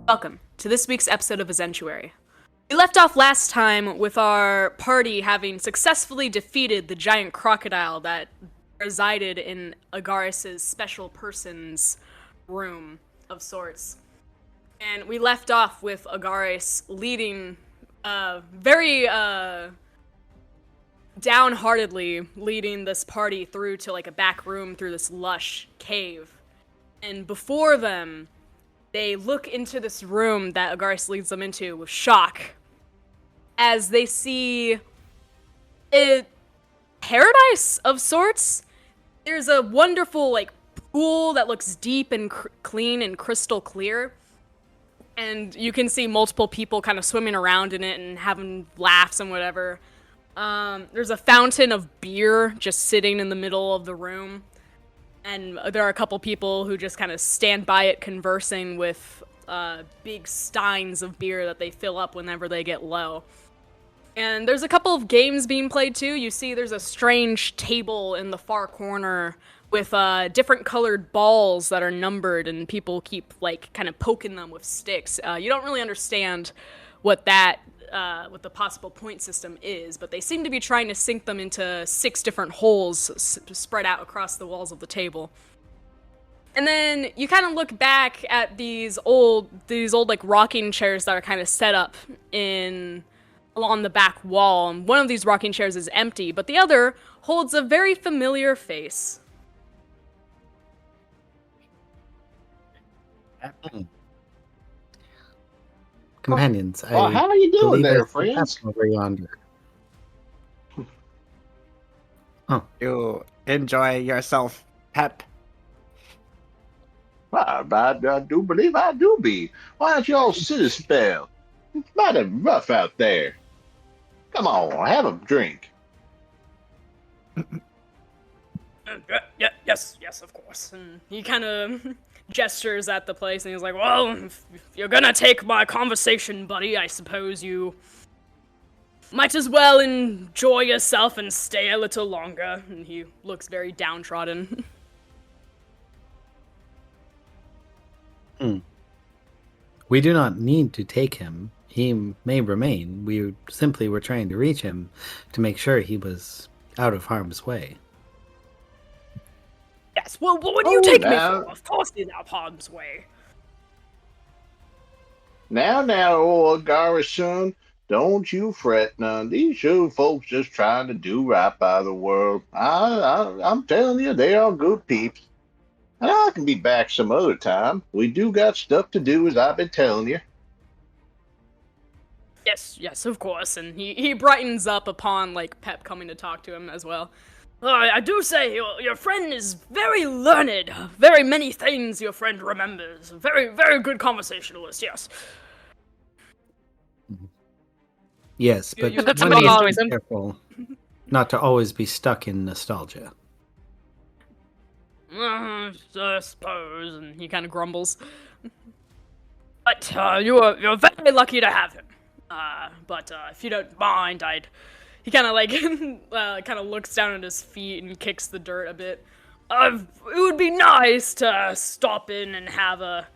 Welcome to this week's episode of Ezentuary. We left off last time with our party having successfully defeated the giant crocodile that resided in Agaris's special person's room of sorts. And we left off with Agaris leading, very downheartedly leading this party through to like a back room through this lush cave. And before them, they look into this room that Agaris leads them into with shock as they see a paradise of sorts. There's a wonderful, like, pool that looks deep and clean and crystal clear. And you can see multiple people kind of swimming around in it and having laughs and whatever. There's a fountain of beer just sitting in the middle of the room. And there are a couple people who just kind of stand by it conversing with big steins of beer that they fill up whenever they get low. And there's a couple of games being played too. You see there's a strange table in the far corner with different colored balls that are numbered, and people keep like kind of poking them with sticks. You don't really understand what the possible point system is, but they seem to be trying to sink them into 6 different holes spread out across the walls of the table. And then you kind of look back at these old like rocking chairs that are kind of set up along the back wall, and one of these rocking chairs is empty, but the other holds a very familiar face. Companions, how are you doing there, friends? Over yonder. You enjoy yourself, Pep? I do believe I do be. Why don't you all sit a spell? It's mighty rough out there. Come on, have a drink. Yes, of course. And he kind of gestures at the place, and he's like, well, if you're gonna take my conversation, buddy, I suppose you might as well enjoy yourself and stay a little longer. And he looks very downtrodden. We do not need to take him. He may remain. We simply were trying to reach him to make sure he was out of harm's way. Yes, well, what do you take me for? Of course he's out of harm's way. Now, old Agaris son, don't you fret none. These two folks just trying to do right by the world. I'm telling you, they are good peeps. And I can be back some other time. We do got stuff to do, as I've been telling you. Yes, of course. And he brightens up upon, like, Pep coming to talk to him as well. I do say, your friend is very learned. Very many things your friend remembers. Very, very good conversationalist, yes. Yes, but you one needs to be careful not to always be stuck in nostalgia. I suppose, and he kind of grumbles. But you're very lucky to have him. But if you don't mind, He kind of like kind of looks down at his feet and kicks the dirt a bit. It would be nice to stop in and have a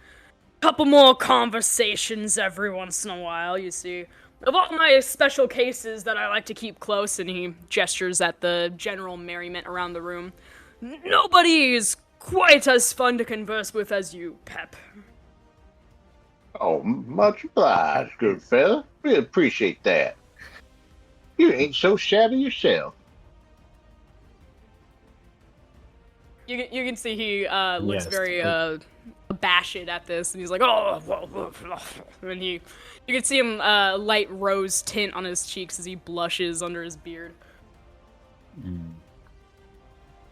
couple more conversations every once in a while. You see, of all my special cases that I like to keep close, and he gestures at the general merriment around the room. Nobody is quite as fun to converse with as you, Pep. Oh, much obliged, good fella. We appreciate that. You ain't so shabby yourself. You can see he looks very abashed at this, and he's like, oh, and you can see him light rose tint on his cheeks as he blushes under his beard.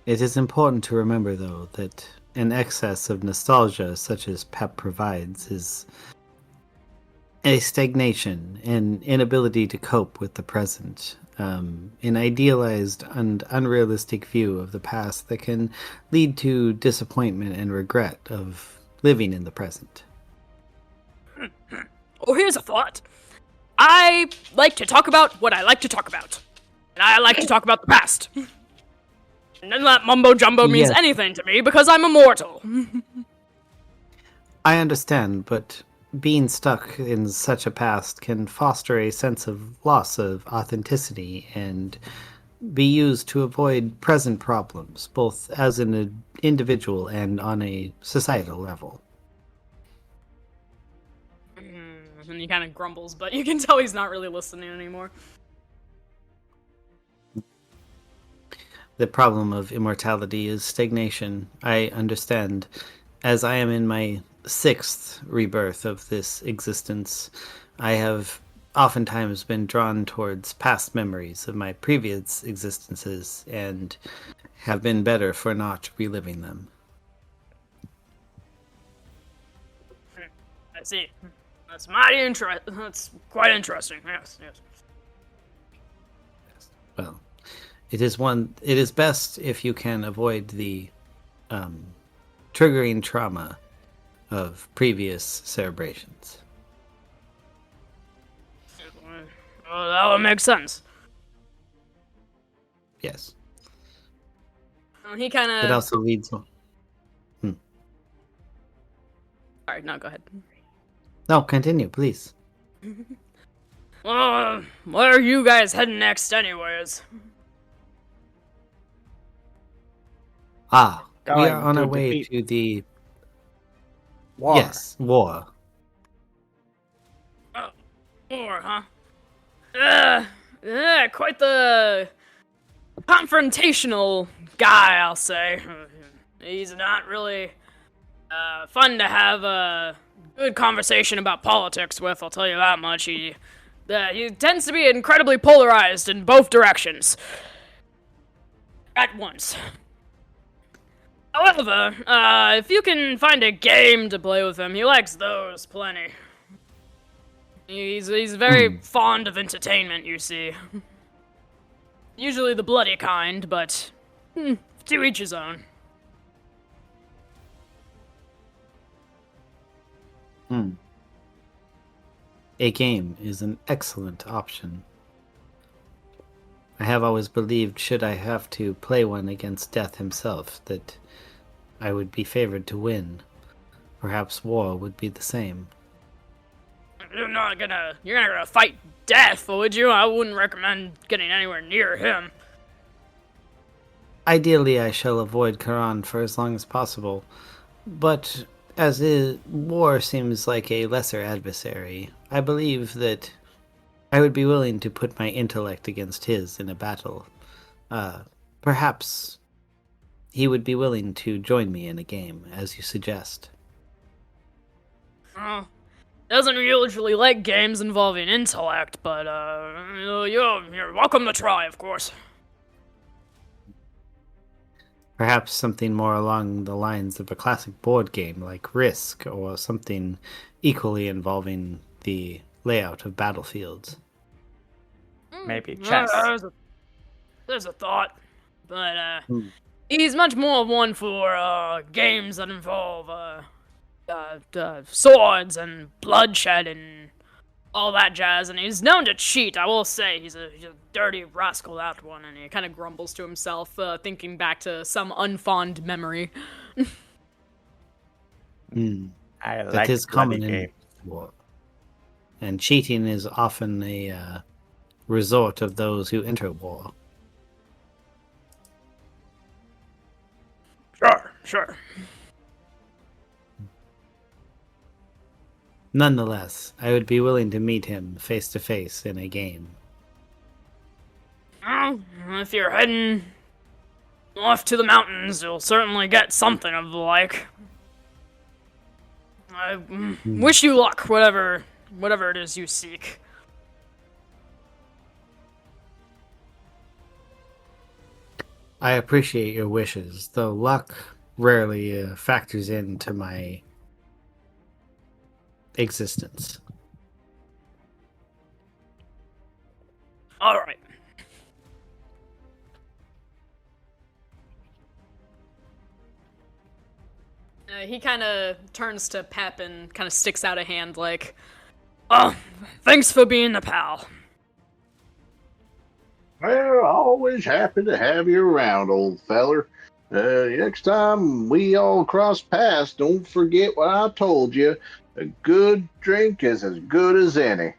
It is important to remember, though, that an excess of nostalgia, such as Pep provides, is a stagnation, an inability to cope with the present, an idealized and unrealistic view of the past that can lead to disappointment and regret of living in the present. Oh, here's a thought. I like to talk about what I like to talk about. And I like to talk about the past. And none of that mumbo-jumbo means anything to me because I'm immortal. I understand, but being stuck in such a past can foster a sense of loss of authenticity and be used to avoid present problems, both as an individual and on a societal level. And he kind of grumbles, but you can tell he's not really listening anymore. The problem of immortality is stagnation. I understand. As I am in my 6th rebirth of this existence, I have oftentimes been drawn towards past memories of my previous existences and have been better for not reliving them. I see. That's mighty interesting. That's quite interesting. Yes. Well, it is best if you can avoid the triggering trauma of previous celebrations. Well, that would make sense. Yes. He kind of. It also leads on. Alright, no, go ahead. No, continue, please. Well, where are you guys heading next, anyways? We are Going on to our way defeat to the war. Yes, war. Oh, war, huh? Quite the confrontational guy, I'll say. He's not really fun to have a good conversation about politics with, I'll tell you that much. He tends to be incredibly polarized in both directions. At once. However, if you can find a game to play with him, he likes those plenty. He's very fond of entertainment, you see. Usually the bloody kind, but to each his own. A game is an excellent option. I have always believed, should I have to play one against death himself, that I would be favored to win. Perhaps war would be the same. You're not gonna fight death, would you? I wouldn't recommend getting anywhere near him. Ideally, I shall avoid Quran for as long as possible, but as war seems like a lesser adversary, I believe that I would be willing to put my intellect against his in a battle. Perhaps he would be willing to join me in a game, as you suggest. Doesn't usually like games involving intellect, but you're welcome to try, of course. Perhaps something more along the lines of a classic board game like Risk, or something equally involving the layout of battlefields. Maybe chess. There's a thought, but he's much more one for games that involve swords and bloodshed and all that jazz, and he's known to cheat, I will say. He's a dirty rascal, that one, and he kind of grumbles to himself, thinking back to some unfond memory. I That like is common bloody in games. war. And cheating is often a resort of those who enter war. Sure. Nonetheless, I would be willing to meet him face to face in a game. Well, if you're heading off to the mountains, you'll certainly get something of the like. I wish you luck, whatever it is you seek. I appreciate your wishes, though luck rarely factors into my existence. Alright. He kind of turns to Pep and kind of sticks out a hand like, oh, thanks for being a pal. Well, always happy to have you around, old feller. Next time we all cross paths, don't forget what I told you. A good drink is as good as any.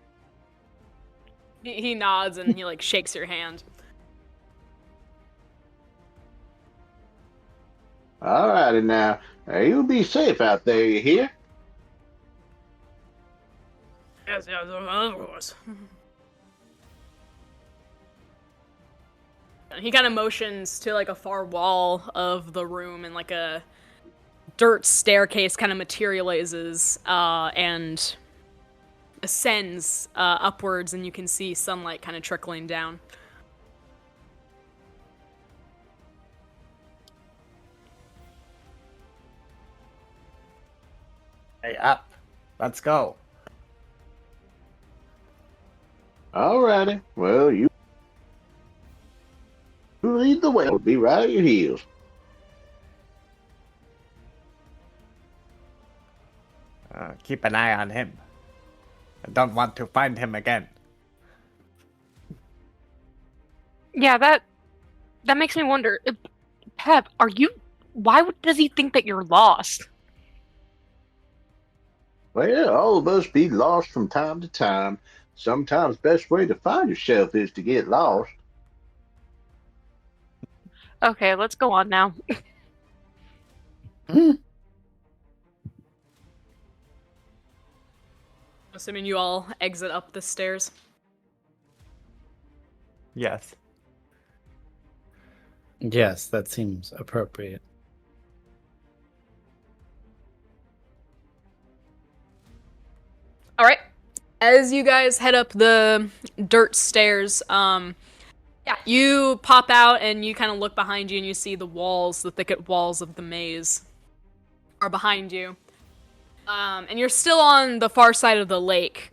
He nods and he like shakes your hand. All righty now. You be safe out there, you hear? Yes, of course. He kind of motions to like a far wall of the room, and like a dirt staircase kind of materializes and ascends upwards, and you can see sunlight kind of trickling down. Hey, up. Let's go. All righty. Well, you lead the way. I'll be right at your heels. Keep an eye on him. I don't want to find him again. Yeah, that makes me wonder. Pep, why does he think that you're lost? Well, all of us be lost from time to time. Sometimes best way to find yourself is to get lost. Okay, let's go on now. Assuming you all exit up the stairs. Yes. Yes, that seems appropriate. All right. As you guys head up the dirt stairs, you pop out and you kind of look behind you and you see the walls, the thicket walls of the maze are behind you. And you're still on the far side of the lake,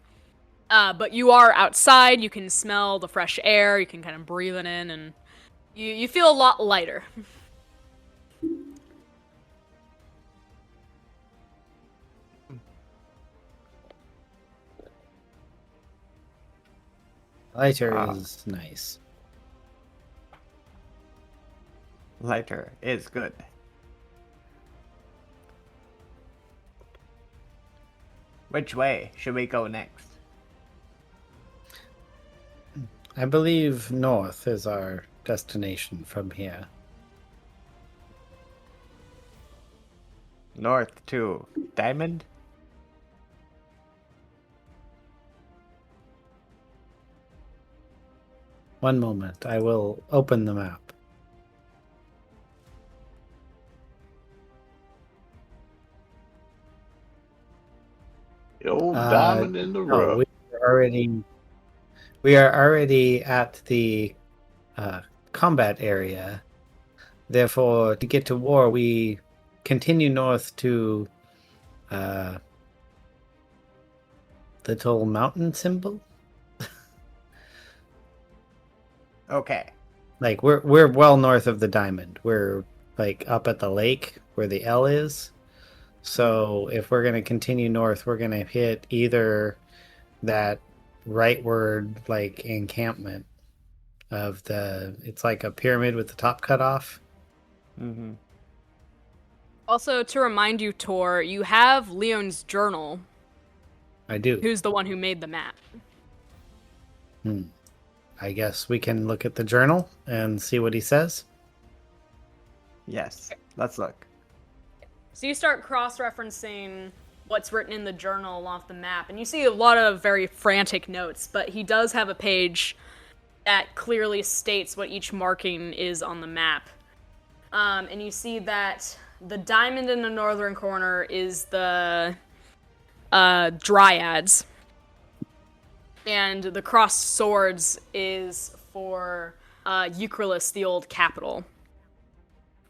but you are outside. You can smell the fresh air. You can kind of breathe it in, and you feel a lot lighter. Lighter is nice. Lighter is good. Which way should we go next? I believe north is our destination from here. North to Diamond? One moment, I will open the map. The old diamond in the rough. We are already at the combat area. Therefore, to get to war, we continue north to the little mountain symbol. Okay. Like we're well north of the diamond. We're like up at the lake where the L is. So if we're gonna continue north, we're gonna hit either that rightward like encampment of it's like a pyramid with the top cut off. Mm-hmm. Also, to remind you, Tor, you have Leon's journal. I do. Who's the one who made the map? I guess we can look at the journal and see what he says. Yes. Let's look. So you start cross-referencing what's written in the journal along with the map, and you see a lot of very frantic notes, but he does have a page that clearly states what each marking is on the map. And you see that the diamond in the northern corner is the Dryads, and the crossed swords is for Eucrylus, the old capital.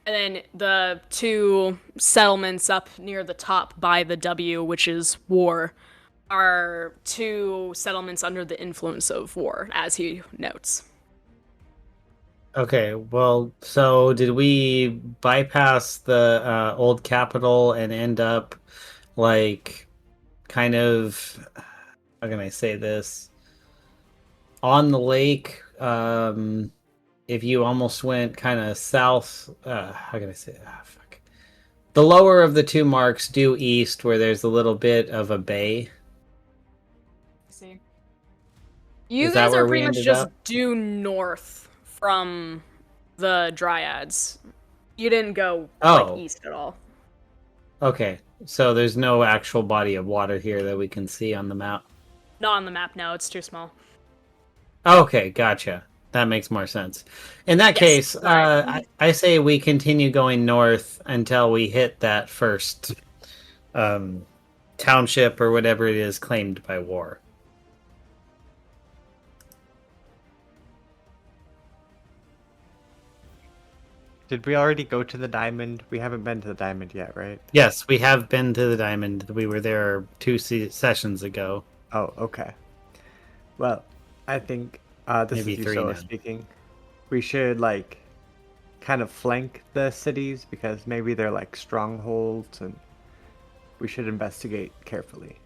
And then the two settlements up near the top by the W, which is war, are two settlements under the influence of war, as he notes. Okay, well, so did we bypass the old capital and end up like kind of, how can I say this? On the lake, if you almost went kind of south, how can I say? The lower of the two marks due east, where there's a little bit of a bay. See. You Is that guys are where we pretty much ended just up? due north from the Dryads. You didn't go like Oh. east at all. Okay, so there's no actual body of water here that we can see on the map. Not on the map, no, it's too small. Okay, gotcha. That makes more sense. In that Yes, case, right. I say we continue going north until we hit that first township or whatever it is claimed by war. Did we already go to the diamond? We haven't been to the diamond yet, right? Yes, we have been to the diamond. We were there 2 sessions ago. Oh, okay. Well, I think this Maybe is 3 Yusoa now. speaking. We should like kind of flank the cities because maybe they're like strongholds, and we should investigate carefully.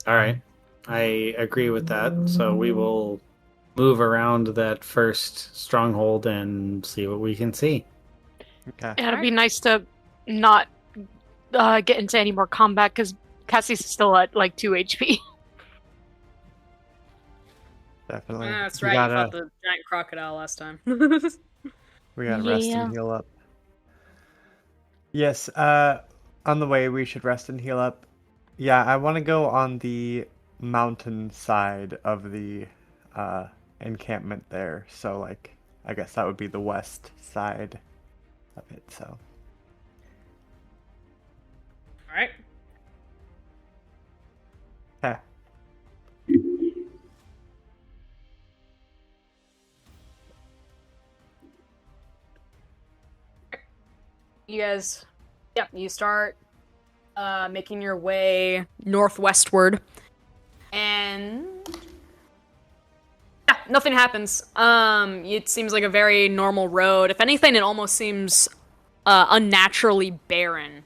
All right. I agree with that. So we will move around that first stronghold and see what we can see. Okay. Yeah, it'd be nice to not get into any more combat because Cassie's still at like 2 HP. Definitely. That's We right, you gotta, fought the giant crocodile last time. we gotta rest Yeah. and heal up. Yes, on the way we should rest and heal up. Yeah, I want to go on the mountain side of the encampment there. So like, I guess that would be the west side of it. So Alright. okay. You guys, you start making your way northwestward, and nothing happens. It seems like a very normal road. If anything, it almost seems unnaturally barren.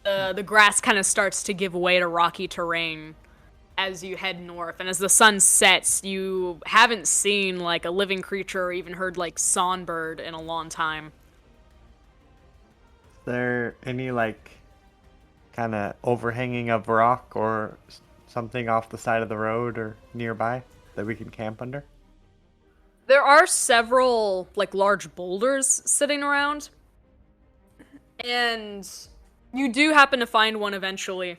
The grass kind of starts to give way to rocky terrain as you head north, and as the sun sets, you haven't seen like a living creature or even heard like songbird in a long time. Is there any like kind of overhanging of rock or something off the side of the road or nearby that we can camp under? There are several like large boulders sitting around, and you do happen to find one eventually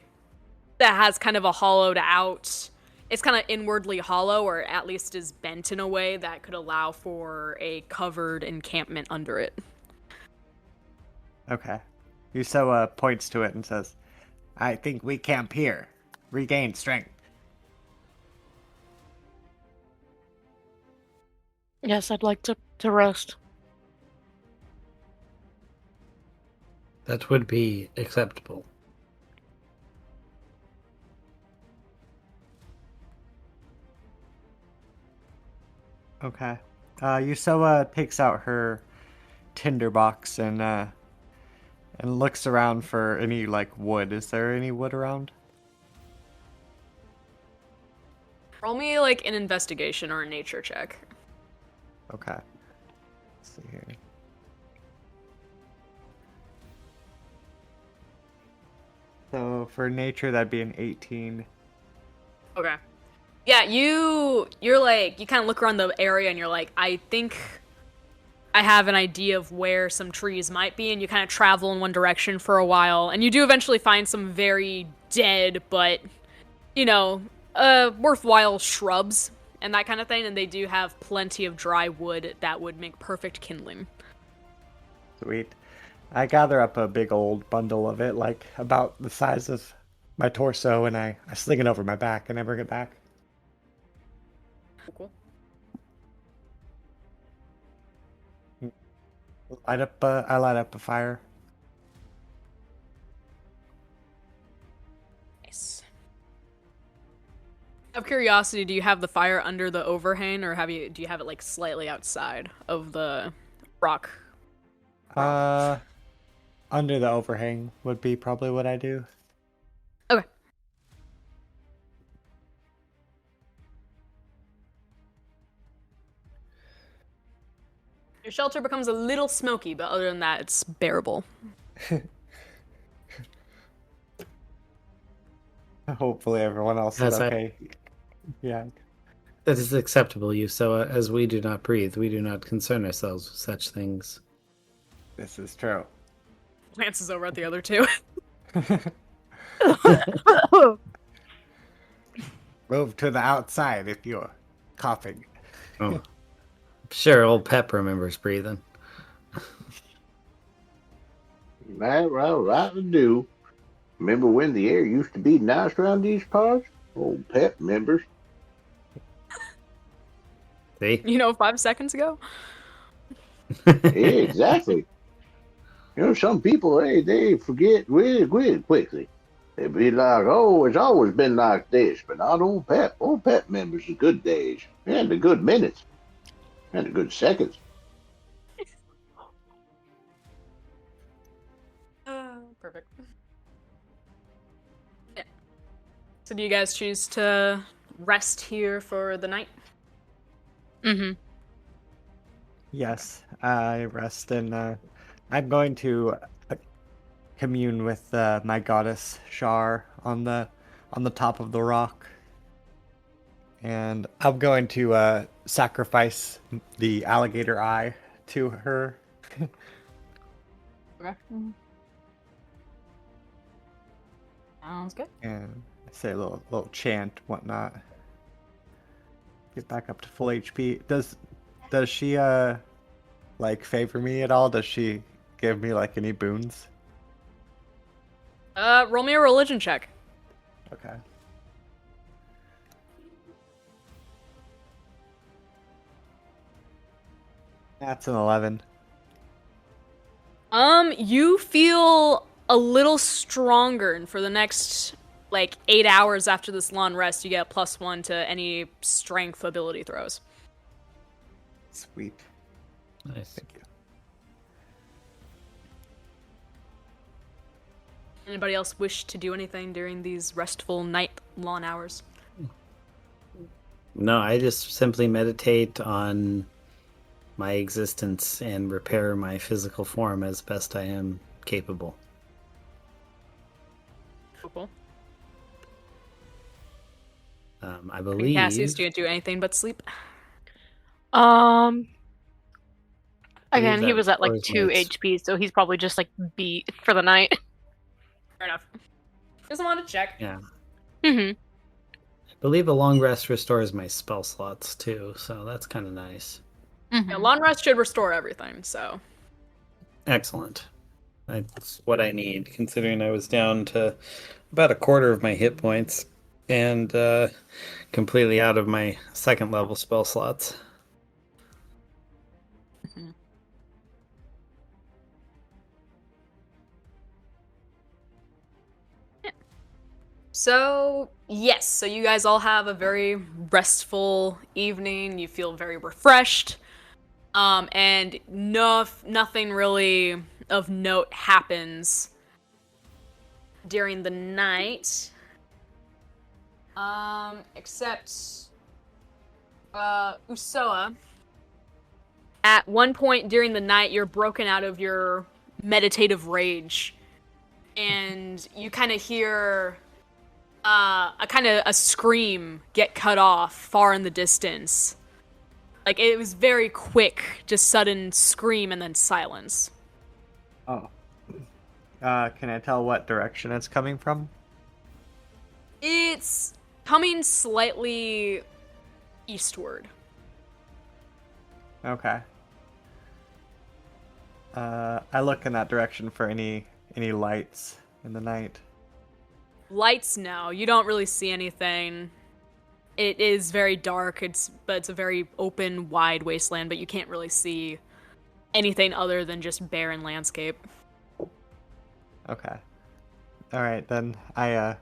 that has kind of a hollowed out. It's kind of inwardly hollow, or at least is bent in a way that could allow for a covered encampment under it. Okay. Yusoa points to it and says, I think we camp here. Regain strength. Yes, I'd like to rest. That would be acceptable. Okay. Yusoa takes out her tinderbox and looks around for any like wood. Is there any wood around? Roll me like an investigation or a nature check. Okay. Let's see here. So for nature, that'd be an 18. Okay. Yeah, you're like, you kind of look around the area and you're like, I think I have an idea of where some trees might be, and you kind of travel in one direction for a while, and you do eventually find some very dead but, worthwhile shrubs and that kind of thing, and they do have plenty of dry wood that would make perfect kindling. Sweet. I gather up a big old bundle of it, like about the size of my torso, and I sling it over my back and I bring it back. Cool. I light up a fire. Nice. Out of curiosity, do you have the fire under the overhang, or do you have it like slightly outside of the rock? Under the overhang would be probably what I do. Okay. Your shelter becomes a little smoky, but other than that, it's bearable. Hopefully everyone else is Yes, okay. Yeah. that is acceptable, Yusoa, as we do not breathe. We do not concern ourselves with such things. This is true. Glances over at the other two. Move to the outside if you're coughing. Oh. Sure, old Pep remembers breathing. Right to do. Remember when the air used to be nice around these parts? Old Pep members. See? 5 seconds ago? Yeah, exactly. Some people, they forget really quickly. They be like, oh, it's always been like this, but not old Pep. Old Pep members the good days, and the good minutes, and the good seconds. Perfect. Yeah. So do you guys choose to rest here for the night? Mm-hmm. Yes, I rest and I'm going to commune with my goddess Shar on the top of the rock. And I'm going to sacrifice the alligator eye to her. Okay. Sounds good. And say a little chant, whatnot. Get back up to full HP. Does she like favor me at all? Does she give me like any boons? Roll me a religion check. Okay. That's an 11. You feel a little stronger, and for the next 8 hours after this long rest, you get +1 to any strength ability throws. Sweet. Nice. Thank you. Anybody else wish to do anything during these restful night long hours? No, I just simply meditate on my existence and repair my physical form as best I am capable. Cool. I believe. Cassius, do you do anything but sleep? Again, believe he that was at like restores 2 my- HP, so he's probably just like beat for the night. Fair enough. Just wanted to check. Yeah. Mm-hmm. I believe a long rest restores my spell slots too, so that's kind of nice. Mm-hmm. Yeah, long rest should restore everything, so. Excellent. That's what I need, considering I was down to about a quarter of my hit points and completely out of my second level spell slots. So, yes, so you guys all have a very restful evening. You feel very refreshed. And nothing really of note happens during the night. Except Usoa. At one point during the night, you're broken out of your meditative rage. And you kind of hear a scream get cut off far in the distance. Like, it was very quick, just sudden scream and then silence. Oh. Can I tell what direction it's coming from? It's coming slightly eastward. Okay. I look in that direction for any lights in the night. Lights, no. You don't really see anything. It is very dark, but it's a very open, wide wasteland, but you can't really see anything other than just barren landscape. Okay. Alright, then I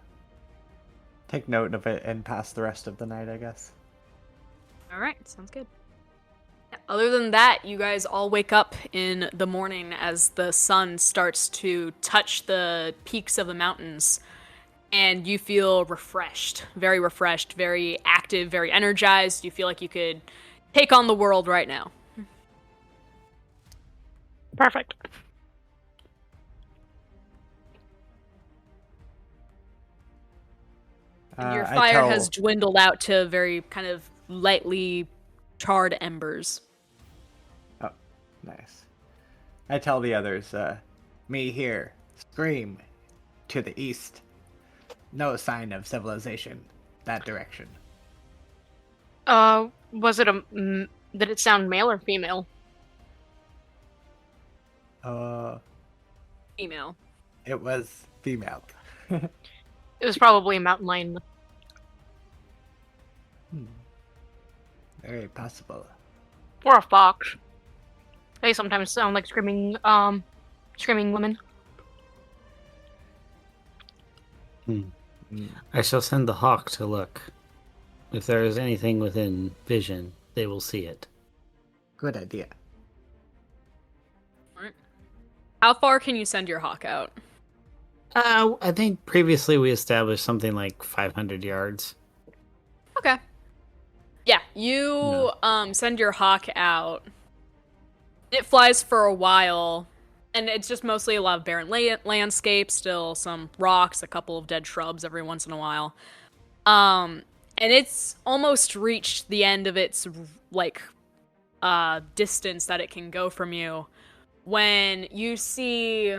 take note of it and pass the rest of the night, I guess. Alright, sounds good. Other than that, you guys all wake up in the morning as the sun starts to touch the peaks of the mountains. And you feel refreshed, very active, very energized. You feel like you could take on the world right now. Perfect. And your I fire tell, has dwindled out to very kind of lightly charred embers. Oh, nice. I tell the others, me here, scream, to the east. No sign of civilization, that direction. Was it did it sound male or female? Female. It was female. It was probably a mountain lion. Very possible. Or a fox. They sometimes sound like screaming women. I shall send the hawk to look. If there is anything within vision, they will see it. Good idea. Alright. How far can you send your hawk out? I think previously we established something like 500 yards. Okay. Yeah, you send your hawk out. It flies for a while, and it's just mostly a lot of barren landscape, still some rocks, a couple of dead shrubs every once in a while. And it's almost reached the end of its, like, distance that it can go from you when you see,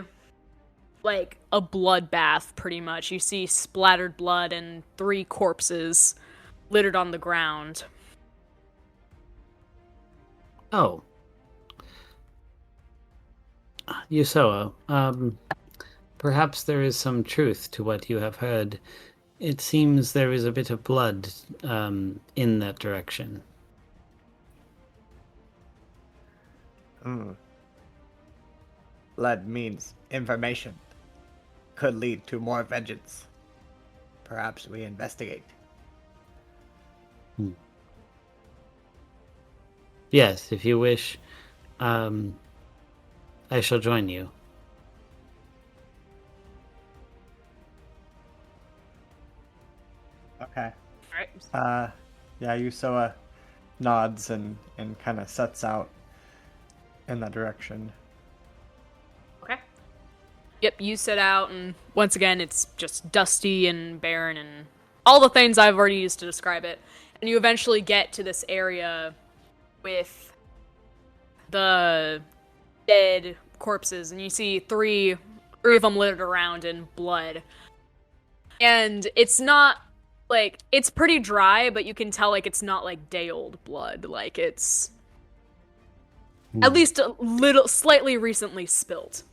like, a bloodbath, pretty much. You see splattered blood and 3 corpses littered on the ground. Oh. Yusoa, perhaps there is some truth to what you have heard. It seems there is a bit of blood in that direction. Blood means information. Could lead to more vengeance. Perhaps we investigate. Yes, if you wish, I shall join you. Okay. Alright. Yeah, Yusoa nods and kind of sets out in that direction. Okay. Yep, you set out, and once again, it's just dusty and barren and all the things I've already used to describe it. And you eventually get to this area with the dead corpses, and you see three of them littered around in blood. And it's not, like, it's pretty dry, but you can tell, like, it's not, like, day-old blood. Like, it's at least a little, slightly recently spilt.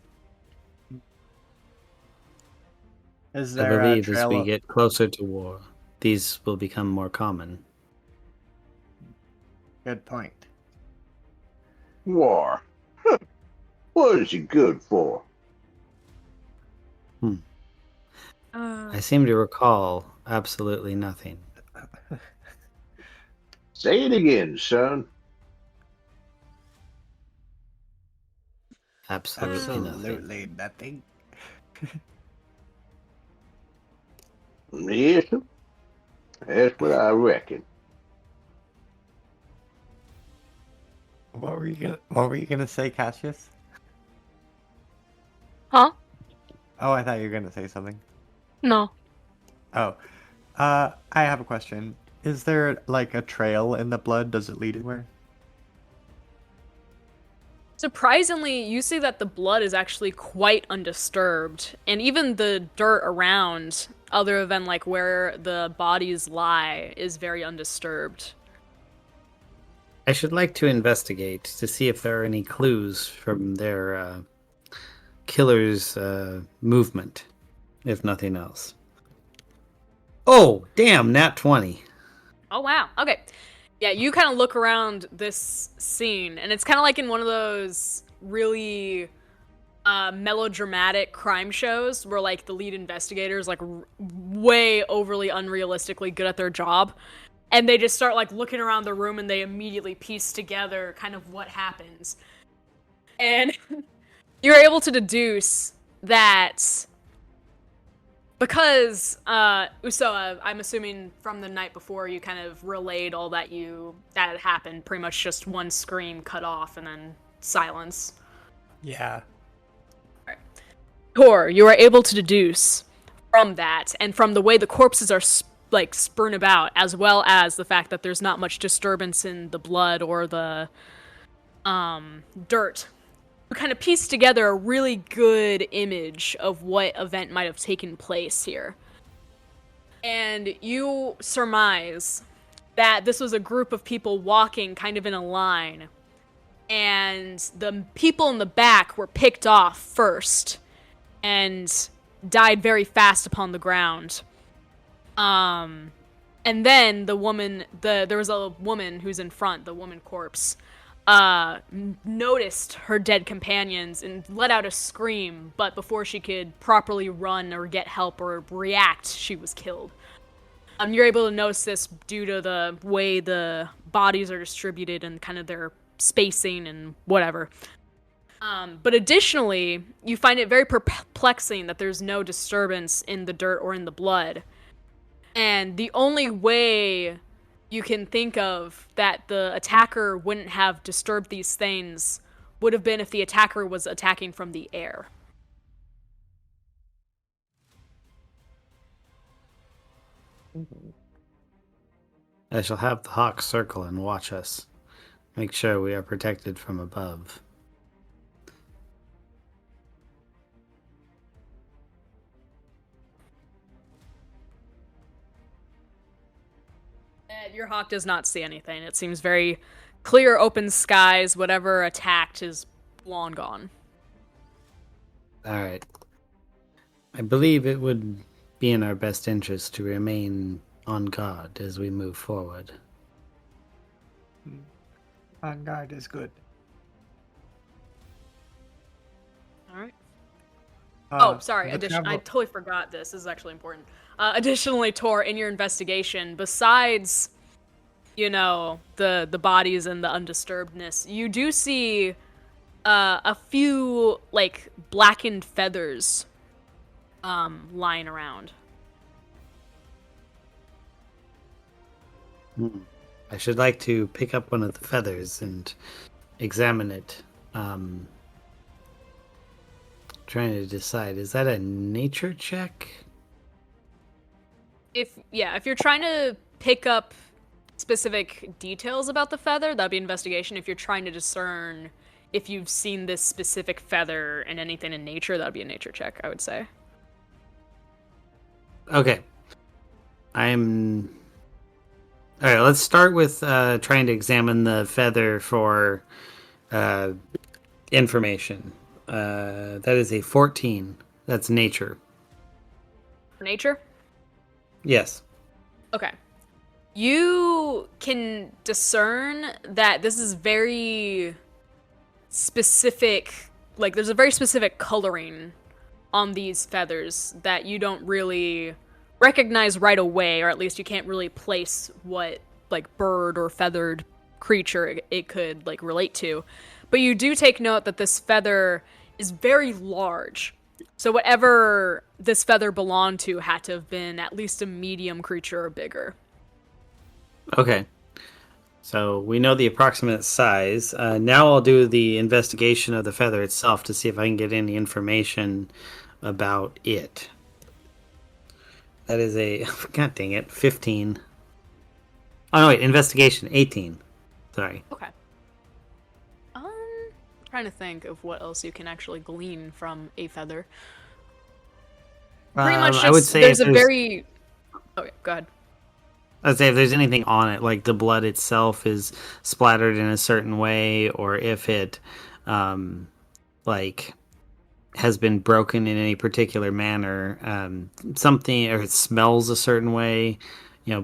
Is I there a believe as trail we of... get closer to war, these will become more common. Good point. War. Huh. What is it good for? I seem to recall absolutely nothing. Say it again, son. Absolutely nothing. Absolutely nothing. Yes, sir. That's what I reckon. What were you gonna say, Cassius? Huh? Oh, I thought you were gonna say something. No. Oh. I have a question. Is there like a trail in the blood? Does it lead anywhere? Surprisingly, you see that the blood is actually quite undisturbed, and even the dirt around, other than like where the bodies lie, is very undisturbed. I should like to investigate to see if there are any clues from their killer's movement, if nothing else. Oh, damn, nat 20. Oh wow, okay. Yeah, you kind of look around this scene, and it's kind of like in one of those really melodramatic crime shows where, like, the lead investigator's, like, way overly unrealistically good at their job, and they just start, like, looking around the room, and they immediately piece together kind of what happens. And you're able to deduce that because, Usoa, I'm assuming from the night before you kind of relayed all that had happened, pretty much just one scream cut off and then silence. Yeah. Tor, you are able to deduce from that, and from the way the corpses are strewn about, as well as the fact that there's not much disturbance in the blood or the dirt. You kind of piece together a really good image of what event might have taken place here. And you surmise that this was a group of people walking kind of in a line, and the people in the back were picked off first and died very fast upon the ground. And then there was a woman who's in front, the woman corpse, noticed her dead companions and let out a scream, but before she could properly run or get help or react, she was killed. You're able to notice this due to the way the bodies are distributed and kind of their spacing and whatever. But additionally, you find it very perplexing that there's no disturbance in the dirt or in the blood. And the only way you can think of that the attacker wouldn't have disturbed these things would have been if the attacker was attacking from the air. I shall have the hawk circle and watch us. Make sure we are protected from above. Your hawk does not see anything. It seems very clear, open skies. Whatever attacked is long gone. Alright. I believe it would be in our best interest to remain on guard as we move forward. On guard is good. Alright. Uh, sorry. the I travel- totally forgot this. This is actually important. Additionally, Tor, in your investigation, besides, the bodies and the undisturbedness, you do see a few, blackened feathers lying around. I should like to pick up one of the feathers and examine it. Trying to decide, is that a nature check? If you're trying to pick up specific details about the feather, that'd be investigation. If you're trying to discern if you've seen this specific feather in anything in nature, that'd be a nature check, I would say. Okay. Alright, let's start with trying to examine the feather for information. That is a 14. That's nature. Nature? Yes. Okay. You can discern that this is very specific, there's a very specific coloring on these feathers that you don't really recognize right away, or at least you can't really place what, bird or feathered creature it could, relate to. But you do take note that this feather is very large. So whatever this feather belonged to had to have been at least a medium creature or bigger. Okay. So we know the approximate size. Now I'll do the investigation of the feather itself to see if I can get any information about it. That is a... God dang it. 15. Oh, no, wait. Investigation. 18. Sorry. Okay. Trying to think of what else you can actually glean from a feather. Pretty much just, I would say there's a very... Okay, go ahead. I'd say if there's anything on it, like the blood itself is splattered in a certain way, or if it, has been broken in any particular manner, something, or it smells a certain way,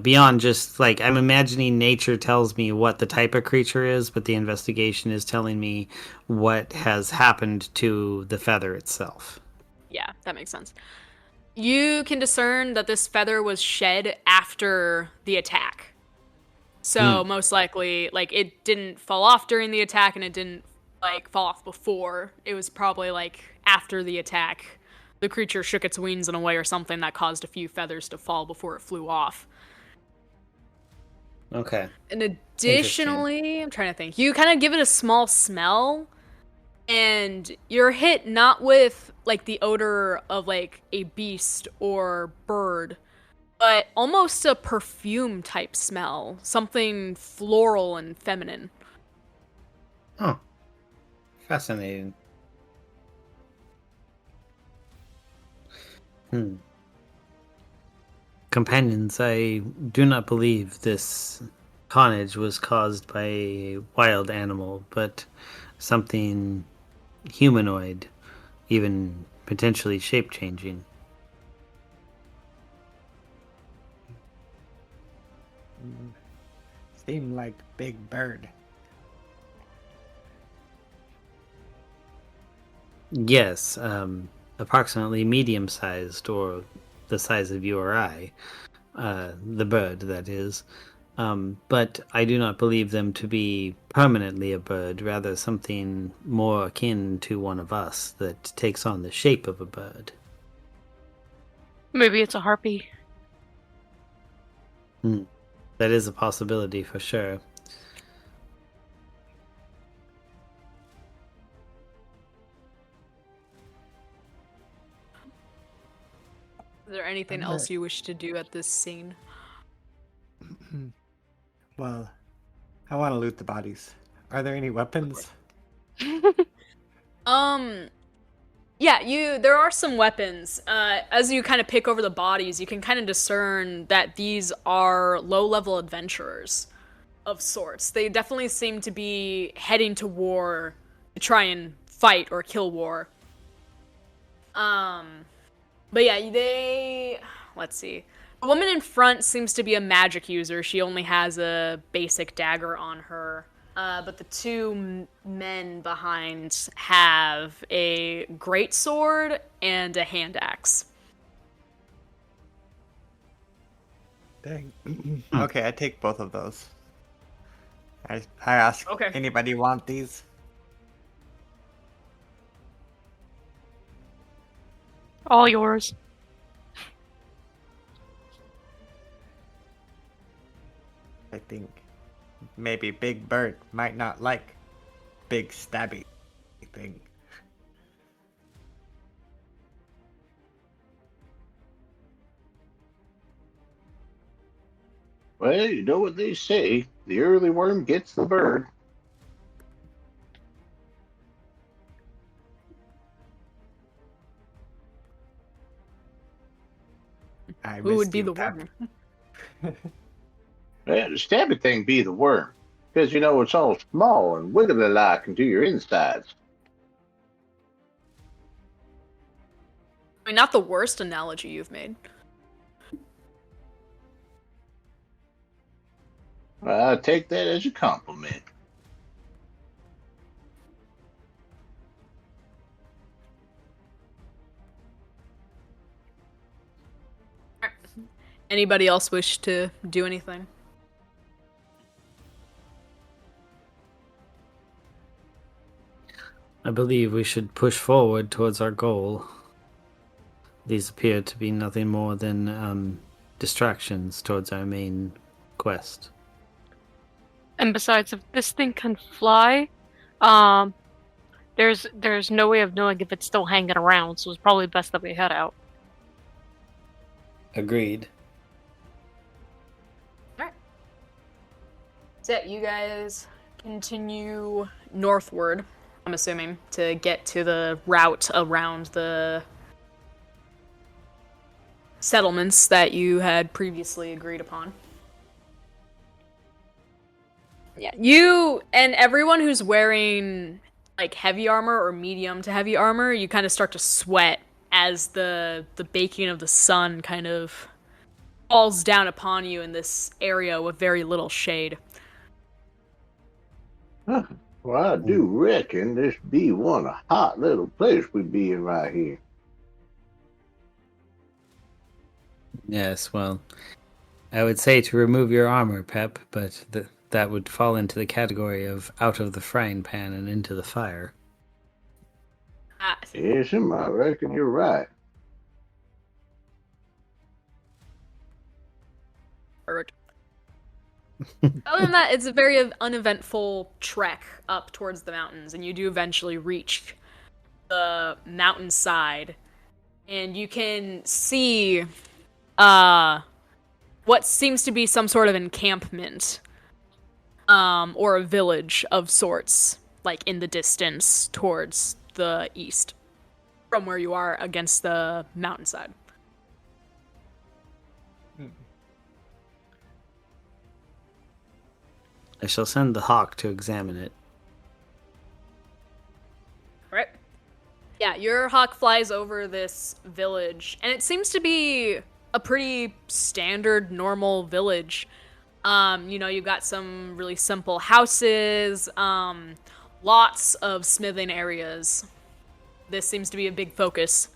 beyond just, I'm imagining nature tells me what the type of creature is, but the investigation is telling me what has happened to the feather itself. Yeah, that makes sense. You can discern that this feather was shed after the attack. So most likely, it didn't fall off during the attack, and it didn't, fall off before. It was probably, after the attack. The creature shook its wings in a way or something that caused a few feathers to fall before it flew off. Okay. And additionally, I'm trying to think. You kind of give it a small smell, and you're hit not with like the odor of like a beast or bird, but almost a perfume type smell, something floral and feminine. Oh, fascinating. Hmm. Companions, I do not believe this carnage was caused by a wild animal, but something humanoid, even potentially shape changing. Seemed like Big Bird. Yes, approximately medium sized, or the size of you or I. The bird, that is. But I do not believe them to be permanently a bird, rather something more akin to one of us that takes on the shape of a bird. Maybe it's a harpy. That is a possibility for sure. Is there anything I'm else the- you wish to do at this scene? Well, I want to loot the bodies. Are there any weapons? Yeah, there are some weapons. As you kind of pick over the bodies, you can kind of discern that these are low-level adventurers of sorts. They definitely seem to be heading to war to try and fight or kill war. But yeah, let's see. The woman in front seems to be a magic user. She only has a basic dagger on her. But the two men behind have a great sword and a hand axe. Dang. Okay, I take both of those. I ask, Okay. anybody want these? All yours. I think maybe Big Bird might not like big stabby thing. Well, you know what they say. The early worm gets the bird. I Who would missed be you, the Pep. worm? Well, the stabby thing be the worm. Because, you know, it's all small and wiggly-like into your insides. I mean, not the worst analogy you've made. I take that as a compliment. Anybody else wish to do anything? I believe we should push forward towards our goal. These appear to be nothing more than distractions towards our main quest. And besides, if this thing can fly, um, there's no way of knowing if it's still hanging around. So it's probably best that we head out. Agreed. So you guys continue northward, I'm assuming, to get to the route around the settlements that you had previously agreed upon. Yeah, you and everyone who's wearing like heavy armor or medium to heavy armor, you kind of start to sweat as the baking of the sun kind of falls down upon you in this area with very little shade. Huh. Well, I do reckon this be one a hot little place we be in right here. Yes, well, I would say to remove your armor, Pep, but that would fall into the category of out of the frying pan and into the fire. Yes, I reckon you're right. Perfect. Other than that, it's a very uneventful trek up towards the mountains, and you do eventually reach the mountainside, and you can see what seems to be some sort of encampment, or a village of sorts, like in the distance towards the east from where you are against the mountainside. I shall send the hawk to examine it. Right? Yeah, your hawk flies over this village, and it seems to be a pretty standard, normal village. You've got some really simple houses, lots of smithing areas. This seems to be a big focus,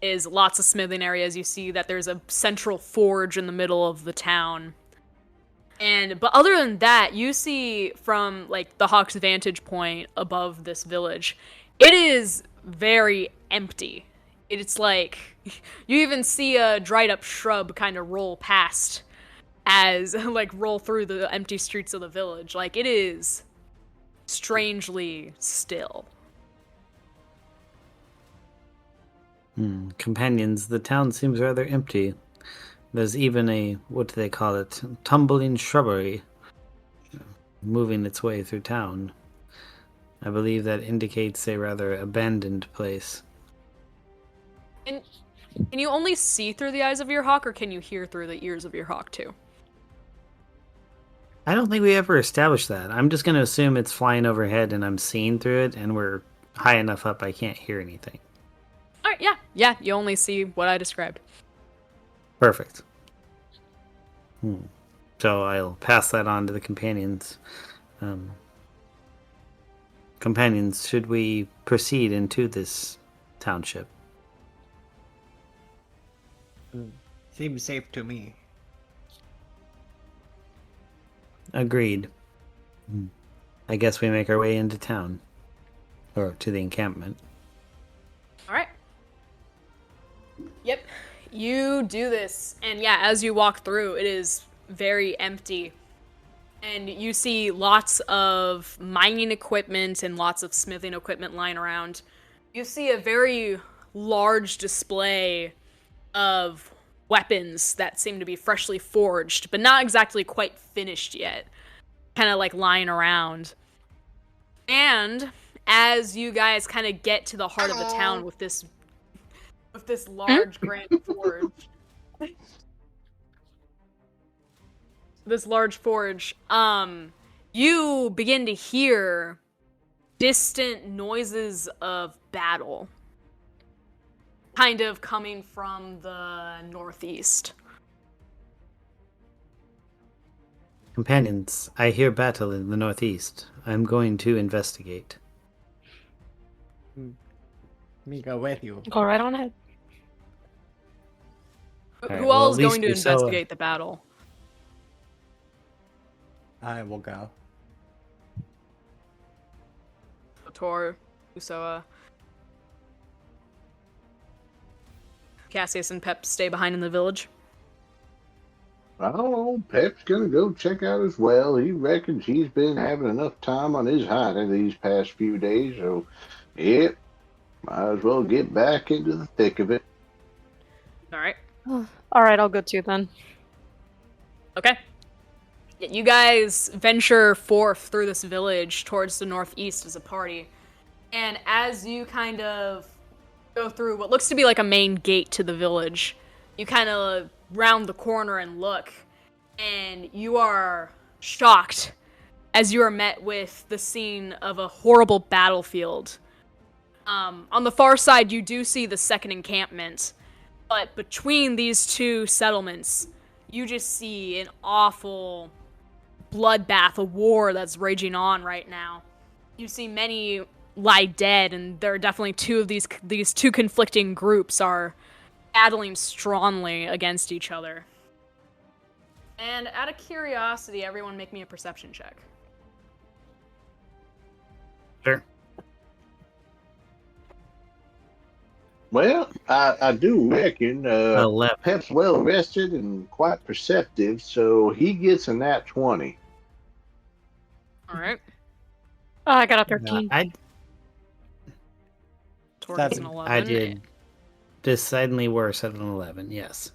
is lots of smithing areas. You see that there's a central forge in the middle of the town. But other than that, you see from like the hawk's vantage point above this village, it is very empty. It's like you even see a dried up shrub kind of roll past as like roll through the empty streets of the village. Like it is strangely still. Companions, the town seems rather empty. There's even a, what do they call it, tumbling shrubbery moving its way through town. I believe that indicates a rather abandoned place. And can you only see through the eyes of your hawk, or can you hear through the ears of your hawk too? I don't think we ever established that. I'm just going to assume it's flying overhead and I'm seeing through it, and we're high enough up I can't hear anything. Alright, yeah. Yeah, you only see what I described. Perfect. So I'll pass that on to the companions. Companions, should we proceed into this township? Seems safe to me. Agreed. I guess we make our way into town. Or to the encampment. Alright. Yep. You do this, and yeah, as you walk through, it is very empty. And you see lots of mining equipment and lots of smithing equipment lying around. You see a very large display of weapons that seem to be freshly forged, but not exactly quite finished yet. Kind of like lying around. And as you guys kind of get to the heart of the town with this large grand forge. This large forge, you begin to hear distant noises of battle. Kind of coming from the northeast. Companions, I hear battle in the northeast. I'm going to investigate. Me go with you. Go right on ahead. Alright, Who well, all at is least going to we saw- investigate the battle? I will go. Tor, Usoa. Cassius and Pep stay behind in the village. I don't know. Pep's gonna go check out as well. He reckons he's been having enough time on his hunting these past few days, so yep, might as well get back into the thick of it. Alright. Alright, I'll go too then. Okay. Yeah, you guys venture forth through this village towards the northeast as a party. And as you kind of go through what looks to be like a main gate to the village, you kind of round the corner and look, and you are shocked as you are met with the scene of a horrible battlefield. On the far side, you do see the second encampment, but between these two settlements, you just see an awful bloodbath, a war that's raging on right now. You see many lie dead, and there are definitely two of these two conflicting groups are battling strongly against each other. And out of curiosity, everyone make me a perception check. Sure. Well, I do reckon 11. Pep's well rested and quite perceptive, so he gets a nat 20. All right. I got a No, 13. Tor gets an 7. 11. I did decidedly worse at an 11, yes.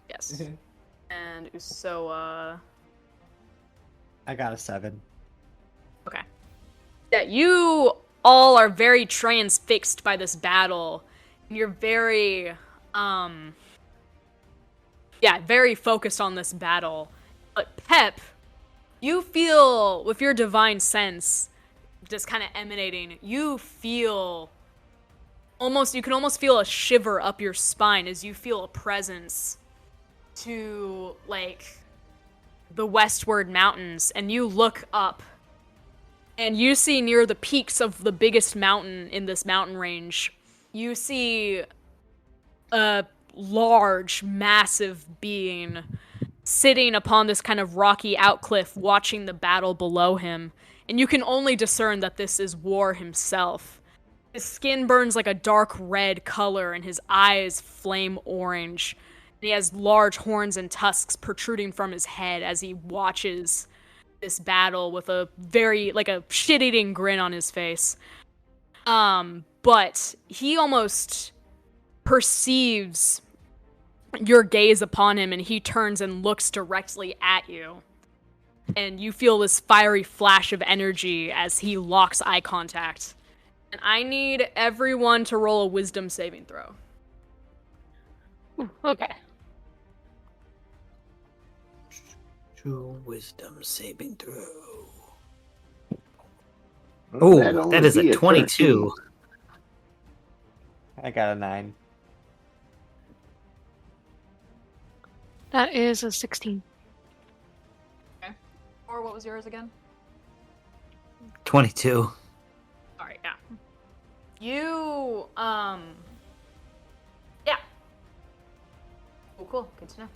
Yes. And Usoa. I got a 7. Okay. Yeah, you all are very transfixed by this battle. You're very, very focused on this battle. But Pep, you feel, with your divine sense just kind of emanating, you feel you can almost feel a shiver up your spine as you feel a presence to, like, the westward mountains, and you look up and you see near the peaks of the biggest mountain in this mountain range, you see a large, massive being sitting upon this kind of rocky outcliff watching the battle below him. And you can only discern that this is War himself. His skin burns like a dark red color and his eyes flame orange. And he has large horns and tusks protruding from his head as he watches this battle with a shit-eating grin on his face. But he almost perceives your gaze upon him, and he turns and looks directly at you. And you feel this fiery flash of energy as he locks eye contact. And I need everyone to roll a wisdom saving throw. Ooh, okay. True wisdom saving throw. That'd Oh, only that is be a 22. 13. I got a 9. That is a 16. Or what was yours again? 22. Alright, yeah. You, yeah. Oh, cool. Good to know.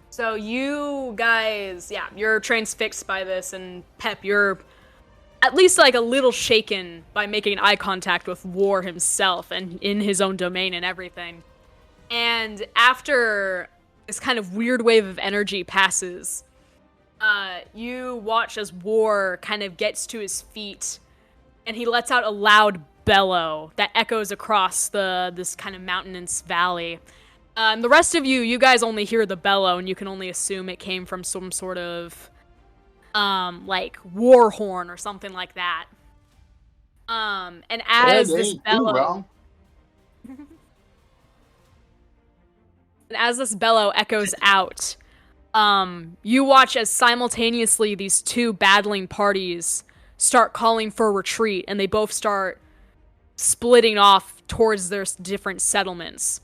So you guys, yeah, you're transfixed by this, and Pep, you're at least like a little shaken by making eye contact with War himself and in his own domain and everything. And after this kind of weird wave of energy passes, you watch as War kind of gets to his feet, and he lets out a loud bellow that echoes across this kind of mountainous valley. And the rest of you guys only hear the bellow, and you can only assume it came from some sort of, like, war horn or something like that. And as That this ain't too bellow... wrong. And as this bellow echoes out, you watch as simultaneously these two battling parties start calling for retreat, and they both start splitting off towards their different settlements.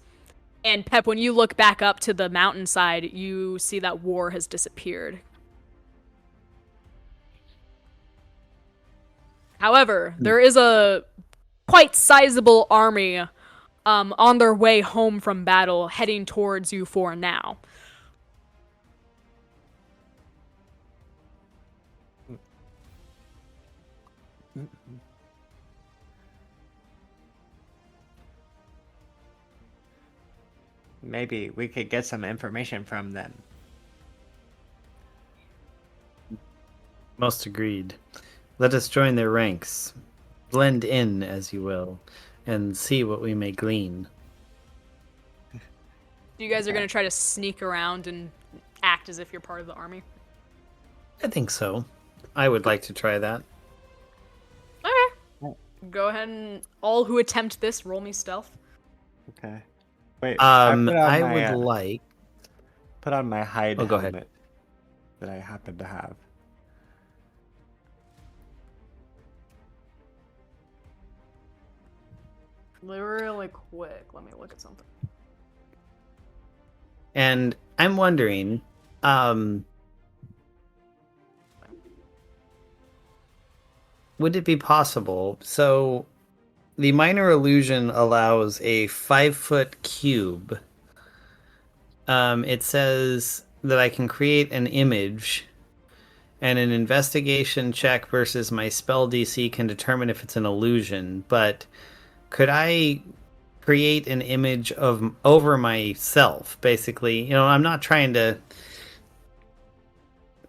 And Pep, when you look back up to the mountainside, you see that War has disappeared. However, there is a quite sizable army on their way home from battle, heading towards you for now. Maybe we could get some information from them. Most agreed. Let us join their ranks. Blend in, as you will, and see what we may glean. You guys are going to try to sneak around and act as if you're part of the army? I think so. I would like to try that. Okay. Go ahead and all who attempt this, roll me stealth. Okay. Wait, I my, would like... put on my hide Oh, go helmet ahead. that I happen to have. Really quick, let me look at something. And I'm wondering, would it be possible? So, the minor illusion allows a 5-foot cube. It says that I can create an image, and an investigation check versus my spell DC can determine if it's an illusion. But could I create an image of over myself? Basically, I'm not trying to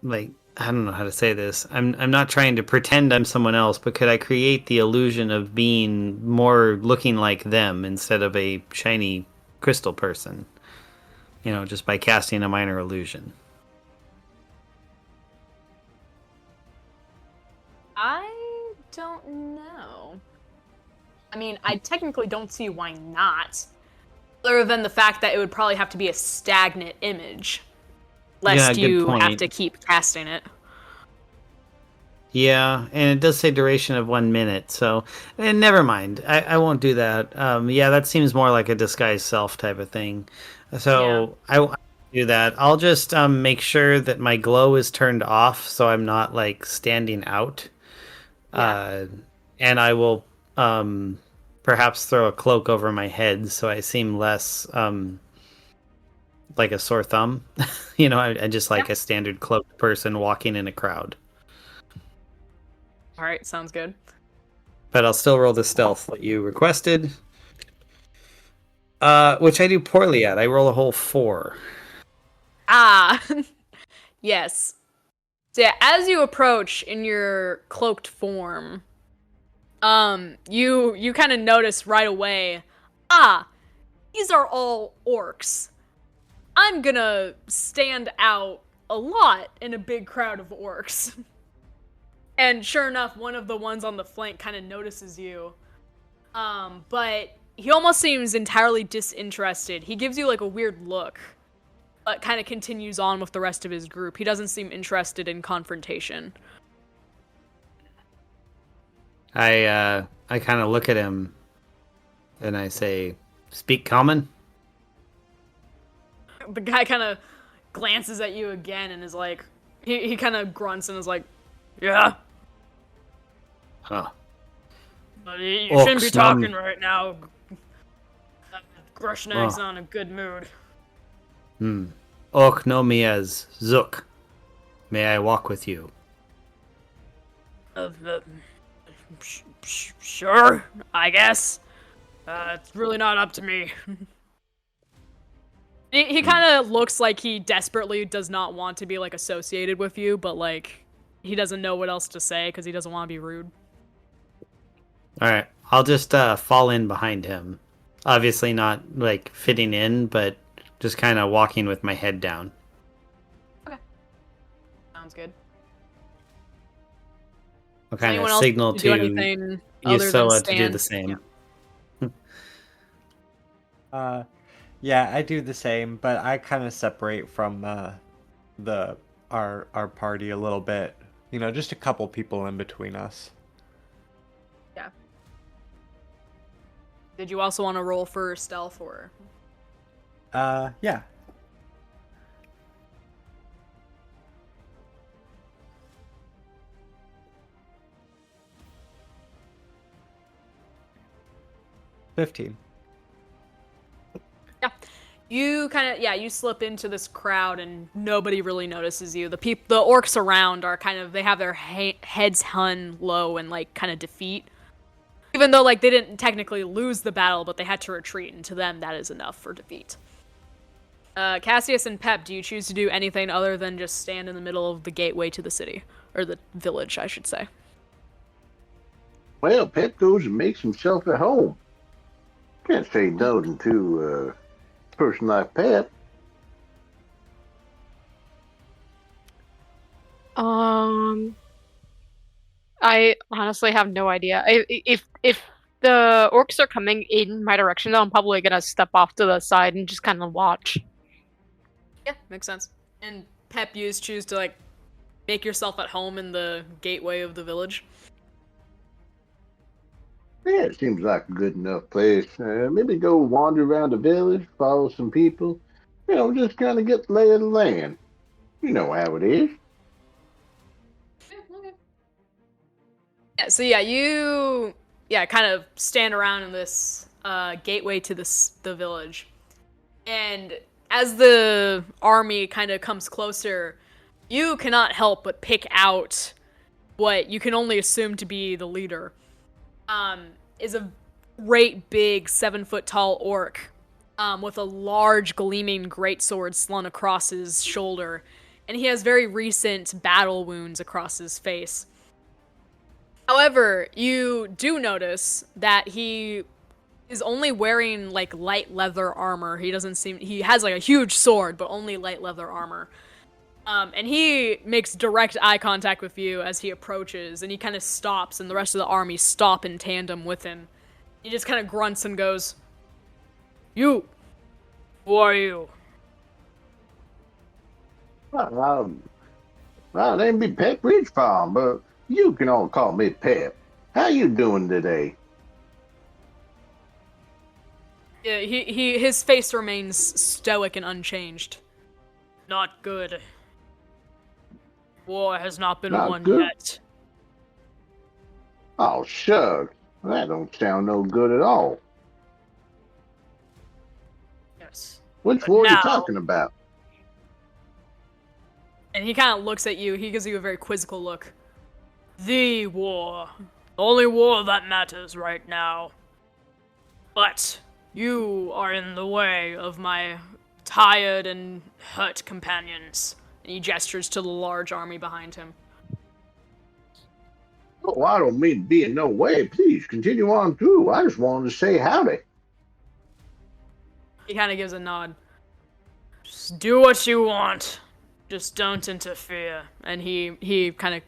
like. I don't know how to say this. I'm not trying to pretend I'm someone else, but could I create the illusion of being more looking like them instead of a shiny crystal person? Just by casting a minor illusion. I don't know. I mean, I technically don't see why not. Other than the fact that it would probably have to be a stagnant image. Lest Yeah, good you have point. to keep casting it. Yeah, and it does say duration of 1 minute, so never mind. I won't do that. Yeah, that seems more like a disguised self type of thing. So I won't do that. I'll just make sure that my glow is turned off, so I'm not like standing out. Yeah. And I will perhaps throw a cloak over my head, so I seem less like a sore thumb. I just like a standard cloaked person walking in a crowd. Alright, sounds good. But I'll still roll the stealth that you requested. Which I do poorly at. I roll a whole 4. Ah! Yes. So yeah, as you approach in your cloaked form, you kind of notice right away, these are all orcs. I'm gonna stand out a lot in a big crowd of orcs. And sure enough, one of the ones on the flank kind of notices you. But he almost seems entirely disinterested. He gives you like a weird look, but kind of continues on with the rest of his group. He doesn't seem interested in confrontation. I kind of look at him and I say, "Speak common?" The guy kind of glances at you again and is like, he kind of grunts and is like, yeah. Huh. But you shouldn't be Orcs, talking right now. Grushnag's not in a good mood. Orc know me as Zook. May I walk with you? Sure, I guess. It's really not up to me. He kind of looks like he desperately does not want to be, like, associated with you, but, like, he doesn't know what else to say because he doesn't want to be rude. Alright, I'll just fall in behind him. Obviously not, like, fitting in, but just kind of walking with my head down. Okay. Sounds good. I'll kind Anyone of else signal do to anything other than Yusela to do stand? the same. Yeah, I do the same, but I kind of separate from our party a little bit. Just a couple people in between us. Yeah. Did you also want to roll for stealth or? Yeah. $15. Yeah. You kind of, you slip into this crowd and nobody really notices you. The orcs around are kind of, they have their heads hung low and like kind of defeat. Even though like they didn't technically lose the battle, but they had to retreat, and to them that is enough for defeat. Cassius and Pep, do you choose to do anything other than just stand in the middle of the gateway to the city? Or the village, I should say. Well, Pep goes and makes himself at home. Can't say no to a person like Pep. I honestly have no idea. If the orcs are coming in my direction, though, I'm probably gonna step off to the side and just kind of watch. Yeah, makes sense. And Pep, you choose to like make yourself at home in the gateway of the village. Yeah, it seems like a good enough place. Maybe go wander around the village, follow some people. Just kind of get the lay of the land. You know how it is. Yeah, so you kind of stand around in this gateway to the village. And as the army kind of comes closer, you cannot help but pick out what you can only assume to be the leader. Is a great big 7-foot tall orc, with a large gleaming greatsword slung across his shoulder, and he has very recent battle wounds across his face. However, you do notice that he is only wearing like light leather armor. He has like a huge sword, but only light leather armor. And he makes direct eye contact with you as he approaches, and he kind of stops, and the rest of the army stop in tandem with him. He just kind of grunts and goes, "You, who are you?" My name be Pep Ridge Farm, but you can all call me Pep. How you doing today? Yeah, his face remains stoic and unchanged. Not good. War has not been Not won good? yet. Oh, shucks. That don't sound no good at all. Yes. Which But war now- you talking about? And he kind of looks at you. He gives you a very quizzical look. The war. The only war that matters right now. But you are in the way of my tired and hurt companions. And he gestures to the large army behind him. Oh, I don't mean to be in no way. Please continue on through. I just wanted to say howdy. He kind of gives a nod. Just do what you want. Just don't interfere. And he kind of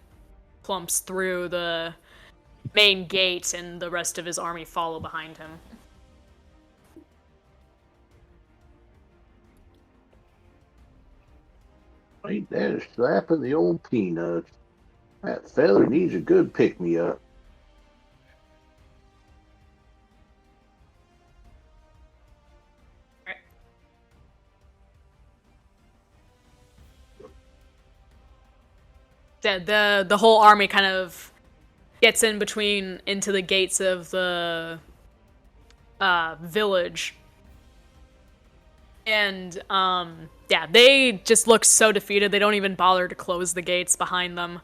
clumps through the main gate, and the rest of his army follow behind him. Ain't that a slap in the old peanuts? That feller needs a good pick-me-up. The whole army kind of gets in between into the gates of the village, and they just look so defeated. They don't even bother to close the gates behind them.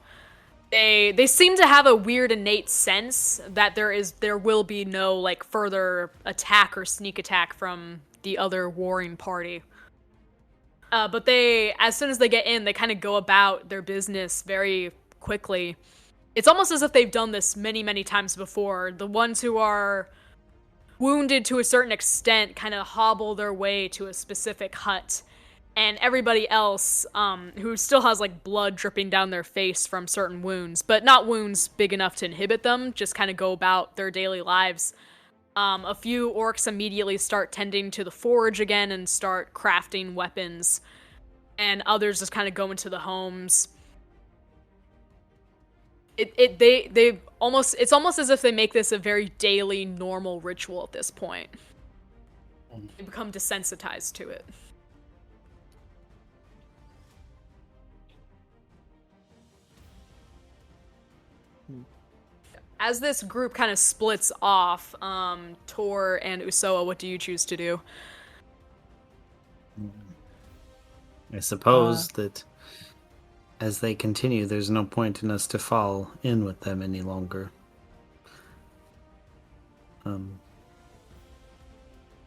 They seem to have a weird innate sense that there will be no like further attack or sneak attack from the other warring party. But as soon as they get in, they kind of go about their business very quickly. It's almost as if they've done this many, many times before. The ones who are wounded to a certain extent kind of hobble their way to a specific hut. And everybody else, who still has like blood dripping down their face from certain wounds, but not wounds big enough to inhibit them, just kind of go about their daily lives. A few orcs immediately start tending to the forge again and start crafting weapons, and others just kind of go into the homes. It's almost as if they make this a very daily, normal ritual at this point. They become desensitized to it. As this group kind of splits off, Tor and Usoa, what do you choose to do? I suppose that as they continue, there's no point in us to fall in with them any longer.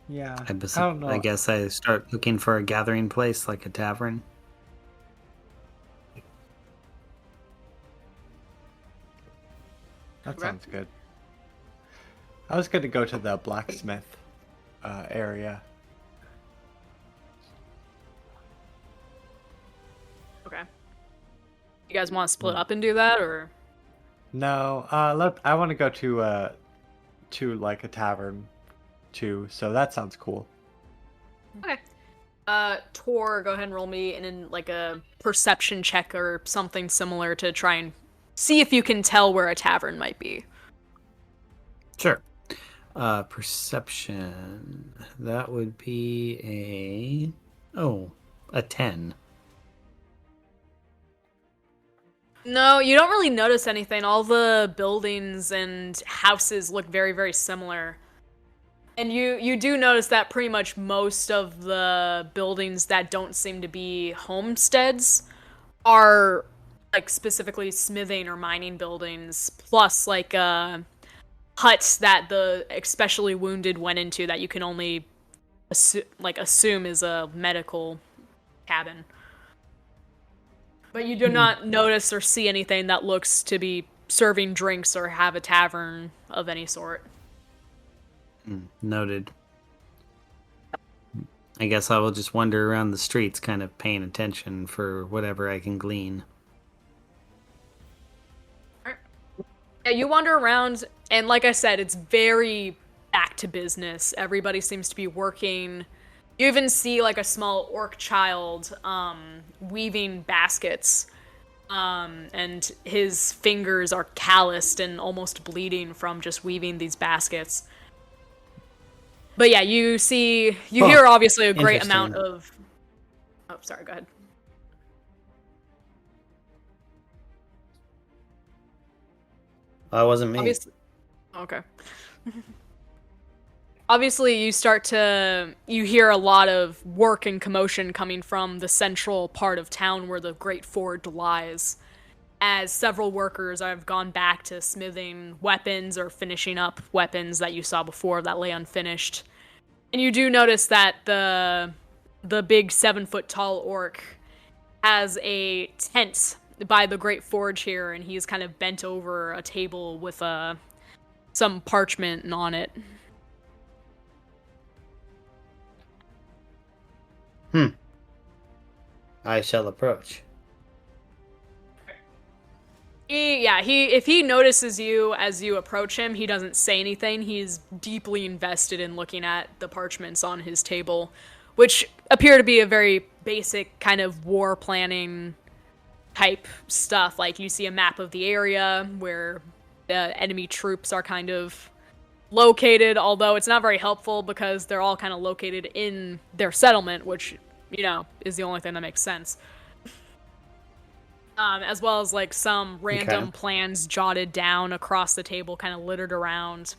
Yeah, I don't know. guess I start looking for a gathering place like a tavern. That sounds good. I was going to go to the blacksmith area. Okay. You guys want to split up and do that, or? No, I want to go to like a tavern too. So that sounds cool. Okay. Tor, go ahead and roll me in like a perception check or something similar to try and see if you can tell where a tavern might be. Sure. Perception. That would be a 10. No, you don't really notice anything. All the buildings and houses look very, very similar. And you do notice that pretty much most of the buildings that don't seem to be homesteads are like specifically smithing or mining buildings, plus like huts that the especially wounded went into that you can only assume is a medical cabin. But you do not notice or see anything that looks to be serving drinks or have a tavern of any sort. Noted. I guess I will just wander around the streets, kind of paying attention for whatever I can glean. Yeah, you wander around, and like I said, it's very back to business. Everybody seems to be working. You even see like a small orc child weaving baskets, and his fingers are calloused and almost bleeding from just weaving these baskets. But yeah, you hear obviously a great amount of... Oh, sorry, go ahead. That wasn't me. Okay. Obviously, you hear a lot of work and commotion coming from the central part of town where the Great Ford lies, as several workers have gone back to smithing weapons or finishing up weapons that you saw before that lay unfinished. And you do notice that the big 7-foot-tall orc has a tent by the Great Forge here, and he's kind of bent over a table with some parchment on it. I shall approach. If he notices you as you approach him, he doesn't say anything. He's deeply invested in looking at the parchments on his table, which appear to be a very basic kind of war planning type stuff. Like, you see a map of the area where the enemy troops are kind of located, although it's not very helpful because they're all kind of located in their settlement, which, is the only thing that makes sense. As well as like some random plans jotted down across the table, kind of littered around.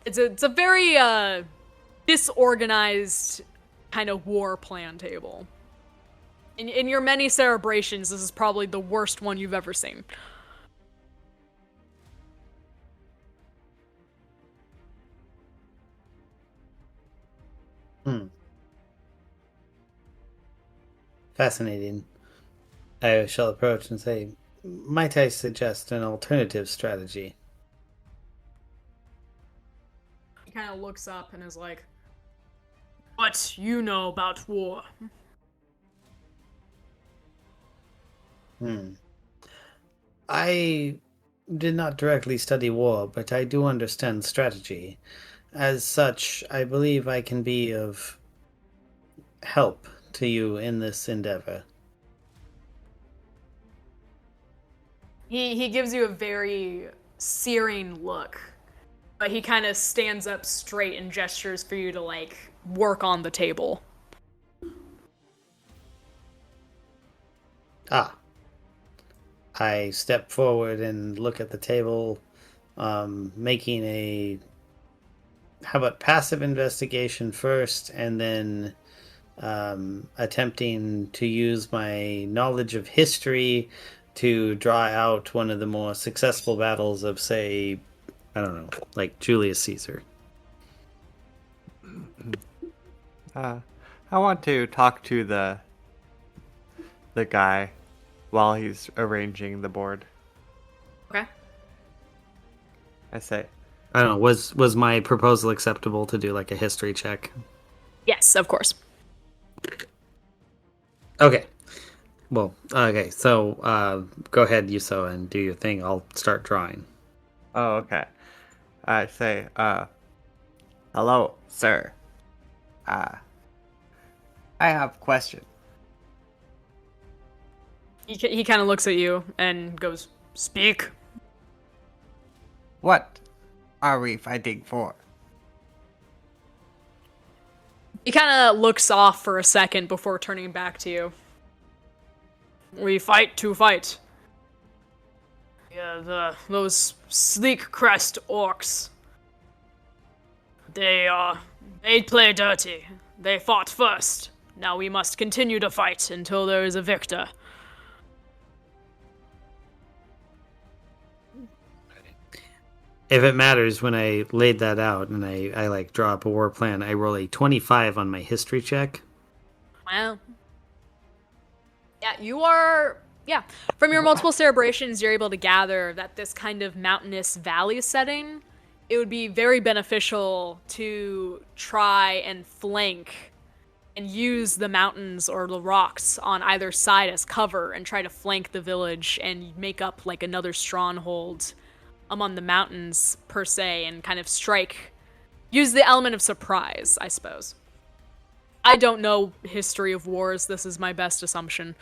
It's a very disorganized kind of war plan table. In your many celebrations, this is probably the worst one you've ever seen. Fascinating. I shall approach and say, might I suggest an alternative strategy? He kind of looks up and is like, "What you know about war?" I did not directly study war, but I do understand strategy. As such, I believe I can be of help to you in this endeavor. He gives you a very searing look, but he kind of stands up straight and gestures for you to, like, work on the table. I step forward and look at the table, making a... How about passive investigation first, and then attempting to use my knowledge of history to draw out one of the more successful battles of, say, I don't know, like Julius Caesar. I want to talk to the guy while he's arranging the board. Okay. I say, I don't know, was my proposal acceptable to do like a history check? Yes, of course. Okay. Well, okay, so go ahead, Yuso, and do your thing. I'll start drawing. oh, okay. I say, hello, sir. I have a question. He kind of looks at you and goes, "Speak." What are we fighting for? He kind of looks off for a second before turning back to you. "We fight to fight. Yeah, those sleek crest orcs. They play dirty. They fought first. Now we must continue to fight until there is a victor. If it matters, when I laid that out and I like draw up a war plan, I roll a 25 on my history check. Well, yeah, you are. Yeah, from your multiple celebrations, you're able to gather that this kind of mountainous valley setting, it would be very beneficial to try and flank and use the mountains or the rocks on either side as cover and try to flank the village and make up like another stronghold among the mountains per se and kind of strike. Use the element of surprise, I suppose. I don't know history of wars. This is my best assumption.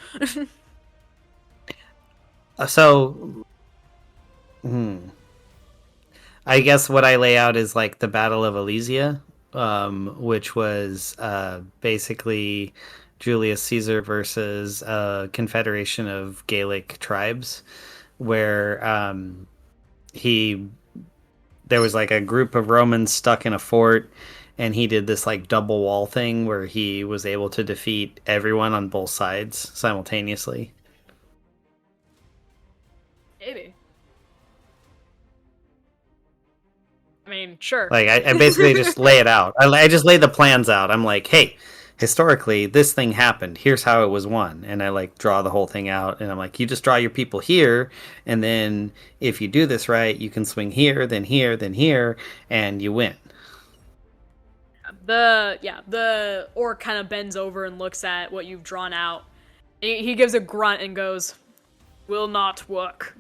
So, I guess what I lay out is like the Battle of Alesia, which was basically Julius Caesar versus a confederation of Gaelic tribes, where there was like a group of Romans stuck in a fort, and he did this like double wall thing where he was able to defeat everyone on both sides simultaneously. Maybe. I mean, sure. Like I basically just lay it out. I just lay the plans out. I'm like, hey, historically this thing happened. Here's how it was won, and I like draw the whole thing out. And I'm like, you just draw your people here, and then if you do this right, you can swing here, then here, then here, and you win. The orc kind of bends over and looks at what you've drawn out. He gives a grunt and goes, "Will not work."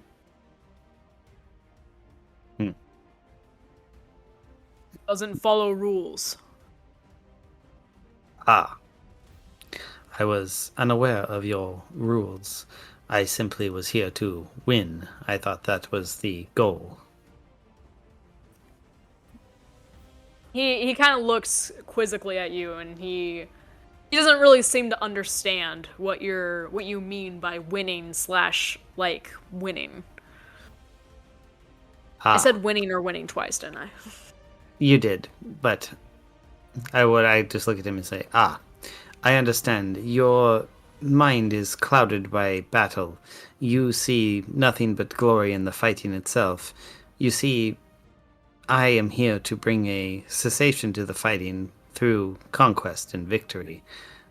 Doesn't follow rules. Ah, I was unaware of your rules. I simply was here to win. I thought that was the goal. He kind of looks quizzically at you, and he doesn't really seem to understand what you mean by winning / like winning. I said winning or winning twice, didn't I? You did, but I just look at him and say, I understand. Your mind is clouded by battle. You see nothing but glory in the fighting itself. You see, I am here to bring a cessation to the fighting through conquest and victory.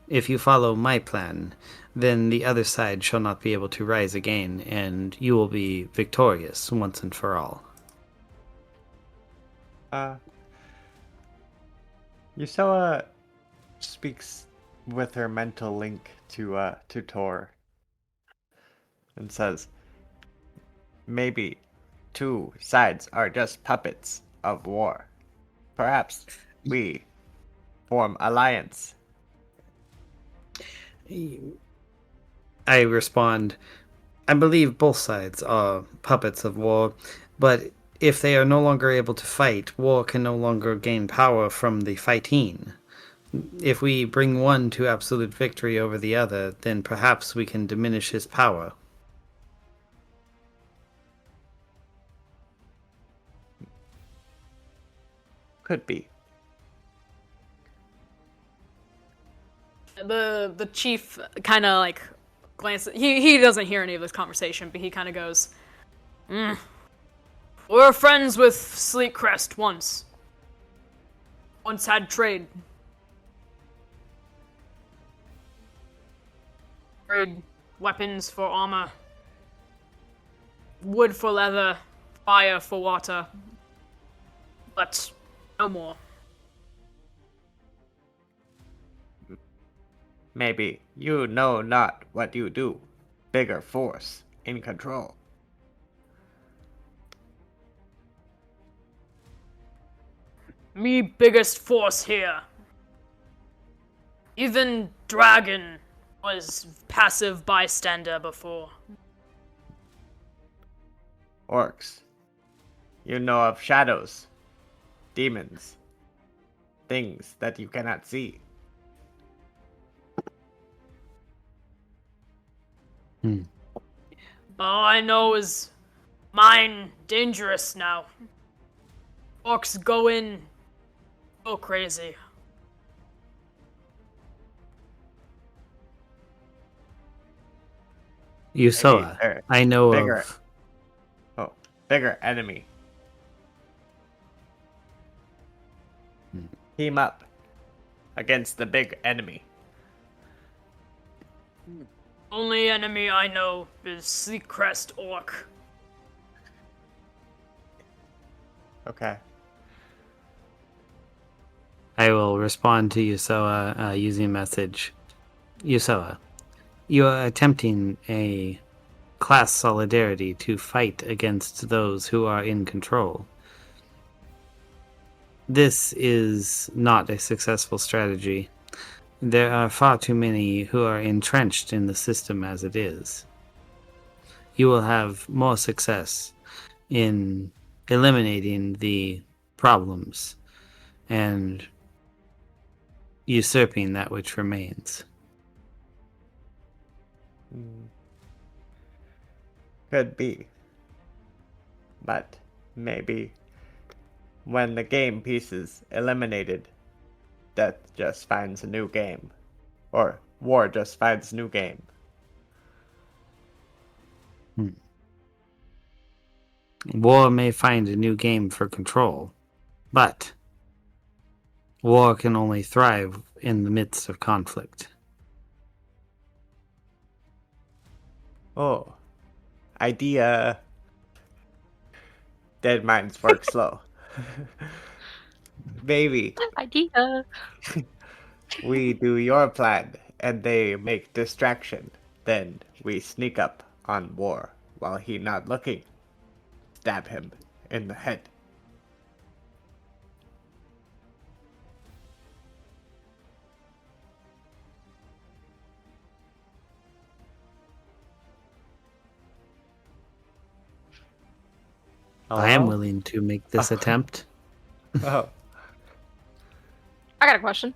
If you follow my plan, then the other side shall not be able to rise again, and you will be victorious once and for all. Yusela speaks with her mental link to Tor and says, maybe two sides are just puppets of war. Perhaps we form alliance. I respond, I believe both sides are puppets of war, but if they are no longer able to fight, war can no longer gain power from the fighting. If we bring one to absolute victory over the other, then perhaps we can diminish his power. Could be. The chief kind of like glances. He doesn't hear any of this conversation, but he kind of goes, We were friends with Sleek Crest once. Once had trade. Trade weapons for armor. Wood for leather. Fire for water. But no more. Maybe you know not what you do. Bigger force in control. Me biggest force here. Even Dragon was passive bystander before. Orcs. You know of shadows. Demons. Things that you cannot see. All I know is mine dangerous now. Orcs go crazy. Yusoa, they're I know bigger. of. Oh, bigger enemy. Team up against the big enemy. Only enemy I know is Seacrest Orc. Okay. I will respond to Yusoa using message. Yusoa, you are attempting a class solidarity to fight against those who are in control. This is not a successful strategy. There are far too many who are entrenched in the system as it is. You will have more success in eliminating the problems and usurping that which remains. Could be. But maybe when the game piece is eliminated, death just finds a new game. Or war just finds a new game. War may find a new game for control, but war can only thrive in the midst of conflict. Oh. Idea. Dead minds work slow. Maybe Idea. we do your plan and they make distraction. Then we sneak up on war while he not looking. Stab him in the head. I am Hello? willing to make this attempt. Oh. I got a question.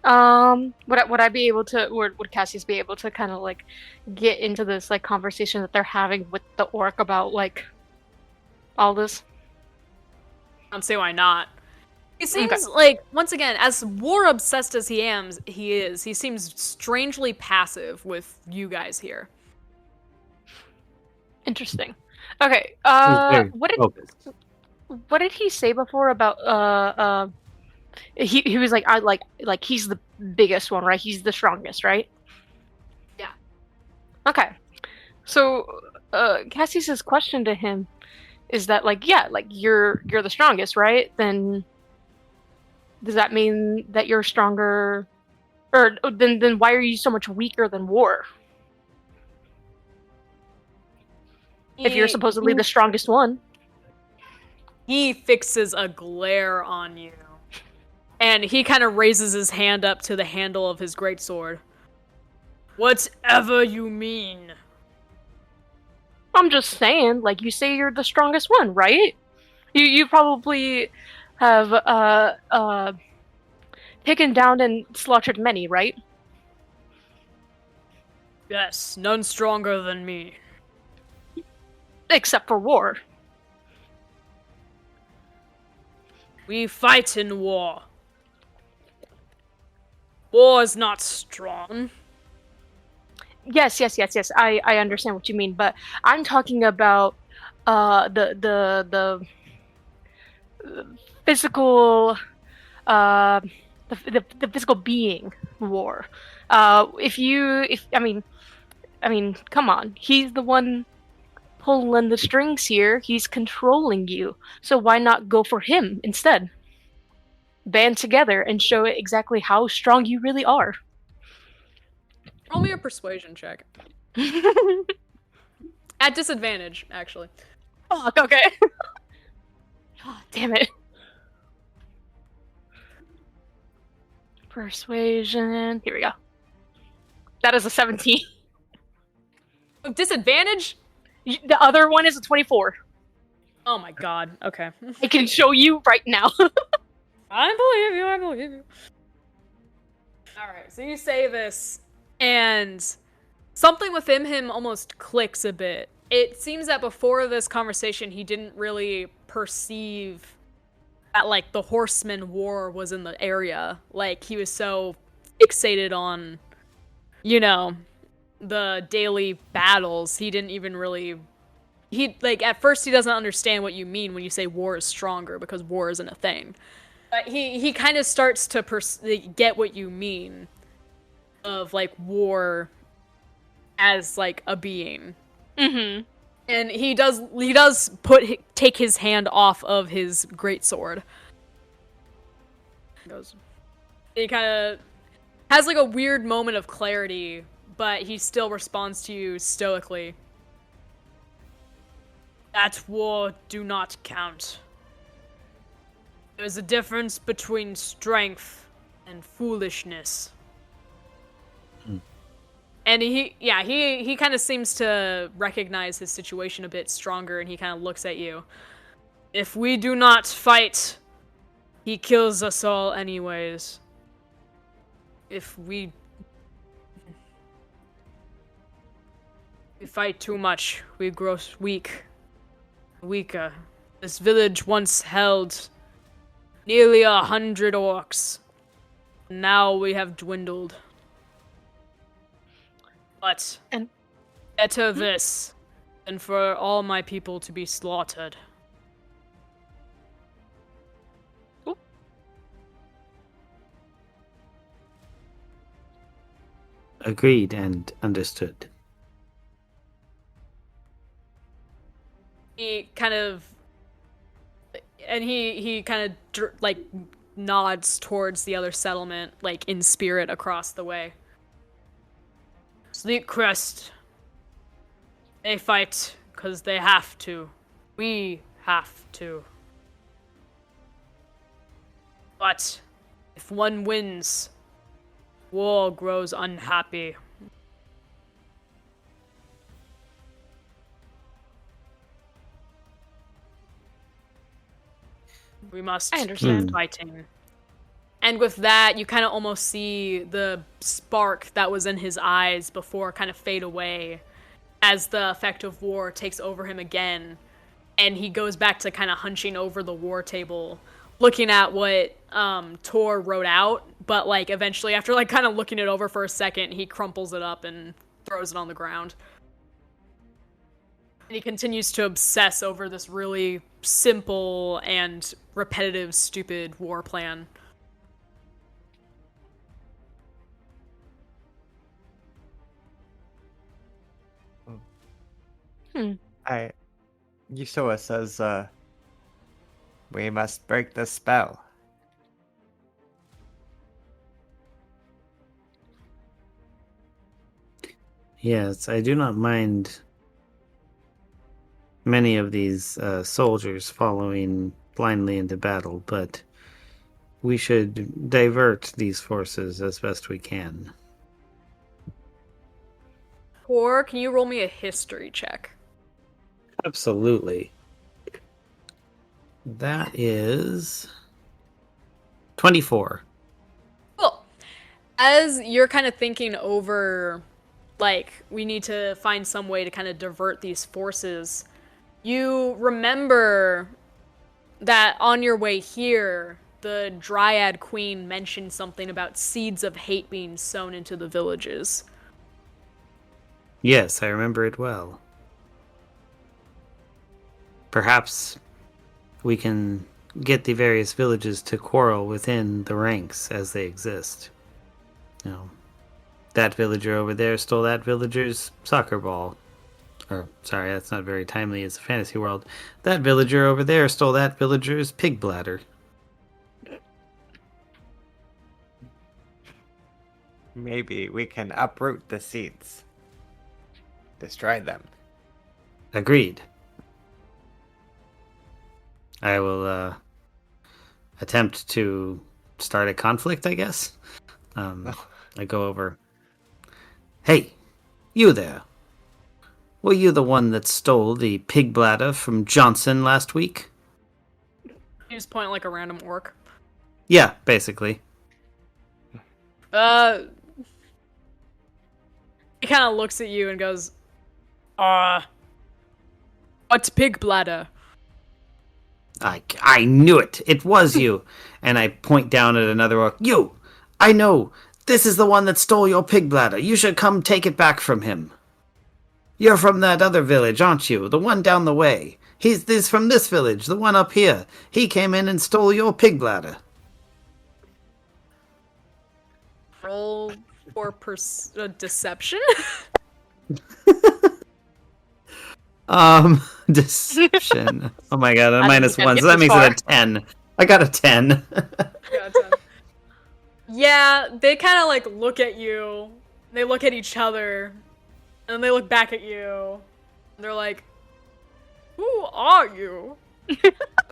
Would I be able to, would Cassius be able to kind of like get into this like conversation that they're having with the orc about like all this? I don't see why not. He seems like, once again, as war obsessed as he seems strangely passive with you guys here. Interesting. Okay. He's very What focused. did he say before about he was like like he's the biggest one, right? He's the strongest, right? Yeah. Okay. So Cassius's question to him is that like, yeah, like you're the strongest, right? Then does that mean that you're stronger, or then why are you so much weaker than War? If you're supposedly the strongest one. He fixes a glare on you. And he kind of raises his hand up to the handle of his greatsword. Whatever you mean. I'm just saying, like, you say you're the strongest one, right? You probably have taken down and slaughtered many, right? Yes, none stronger than me. Except for War. We fight in war. War is not strong. Yes. I understand what you mean, but I'm talking about the physical the physical being War. I mean, come on, he's the one pulling the strings here. He's controlling you, so why not go for him instead? Band together and show it exactly how strong you really are. Roll me a persuasion check. At disadvantage, actually. Fuck, okay. Oh, damn it. Persuasion. Here we go. That is a 17. Disadvantage? The other one is a 24. Oh my god, okay. I can show you right now. I believe you. Alright, so you say this, and something within him almost clicks a bit. It seems that before this conversation, he didn't really perceive that, like, the Horseman War was in the area. Like, he was so fixated on, you know, the daily battles, he didn't even really at first he doesn't understand what you mean when you say war is stronger, because war isn't a thing. But he kind of starts to get what you mean of like war as like a being. Mm-hmm. And he does take his hand off of his greatsword. He kind of has like a weird moment of clarity, but he still responds to you stoically. That war do not count. There's a difference between strength and foolishness. And he kind of seems to recognize his situation a bit stronger, and he kind of looks at you. If we do not fight, he kills us all anyways. If we fight too much, we grow weaker. This village once held nearly 100 orcs. Now we have dwindled. But better this than for all my people to be slaughtered. Ooh. Agreed and understood. He kind of like nods towards the other settlement, like in spirit across the way. Sleep Crest. They fight because they have to. We have to. But if one wins, war grows unhappy. We must I understand. keep fighting. And with that, you kind of almost see the spark that was in his eyes before kind of fade away as the effect of war takes over him again. And he goes back to kind of hunching over the war table, looking at what Tor wrote out. But like eventually, after like kind of looking it over for a second, he crumples it up and throws it on the ground. And he continues to obsess over this really simple and repetitive, stupid war plan. Yusoa says, we must break the spell. Yes, I do not mind many of these soldiers following blindly into battle, but we should divert these forces as best we can. Or can you roll me a history check? Absolutely. That is 24. Cool. As you're kind of thinking over, like, we need to find some way to kind of divert these forces, you remember that on your way here, the Dryad Queen mentioned something about seeds of hate being sown into the villages. Yes, I remember it well. Perhaps we can get the various villages to quarrel within the ranks as they exist. You know, that villager over there stole that villager's soccer ball. Or, sorry, that's not very timely as a fantasy world. That villager over there stole that villager's pig bladder. Maybe we can uproot the seeds. Destroy them. Agreed. I will attempt to start a conflict, I guess. I go over. Hey, you there. Were you the one that stole the pig bladder from Johnson last week? You just point like a random orc. Yeah, basically. He kind of looks at you and goes, what's pig bladder? I knew it. It was you. And I point down at another orc. You! I know. This is the one that stole your pig bladder. You should come take it back from him. You're from that other village, aren't you? The one down the way. He's from this village, the one up here. He came in and stole your pig bladder. Roll for deception. Deception. Oh my god, a I minus didn't 1, get so that this makes far. it a 10. I got a 10. Yeah, they kind of like look at you. They look at each other, and then they look back at you. And they're like, "Who are you?"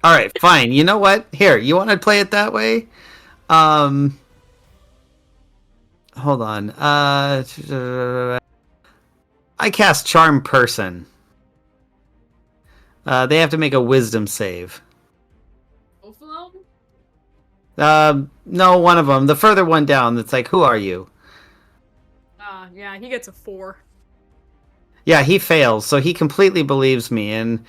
Alright, fine. You know what? Here, you want to play it that way? Hold on. I cast Charm Person. They have to make a wisdom save. Both of them? No, one of them. The further one down, that's like, who are you? Yeah, he gets a 4. Yeah, he fails, so he completely believes me, and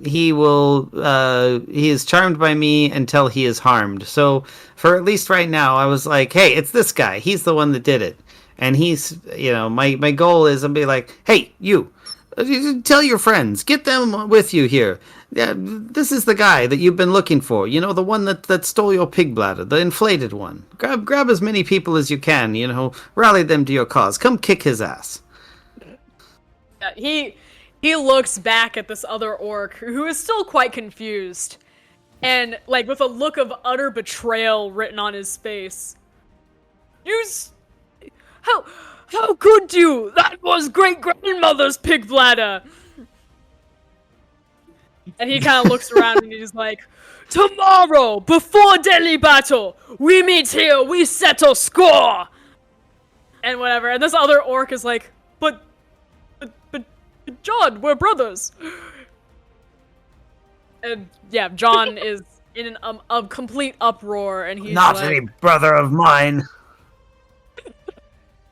he is charmed by me until he is harmed. So, for at least right now, I was like, hey, it's this guy. He's the one that did it. And he's, my goal is to be like, hey, you, tell your friends, get them with you here. Yeah, this is the guy that you've been looking for. The one that stole your pig bladder, the inflated one. Grab as many people as you can. Rally them to your cause. Come kick his ass. Yeah, he looks back at this other orc who is still quite confused, and like with a look of utter betrayal written on his face. How could you? That was great grandmother's pig bladder. And he kind of looks around and he's like, tomorrow, before deadly battle, we meet here, we settle score! And whatever. And this other orc is like, but John, we're brothers. And yeah, John is in a complete uproar, and he's Not like, any brother of mine.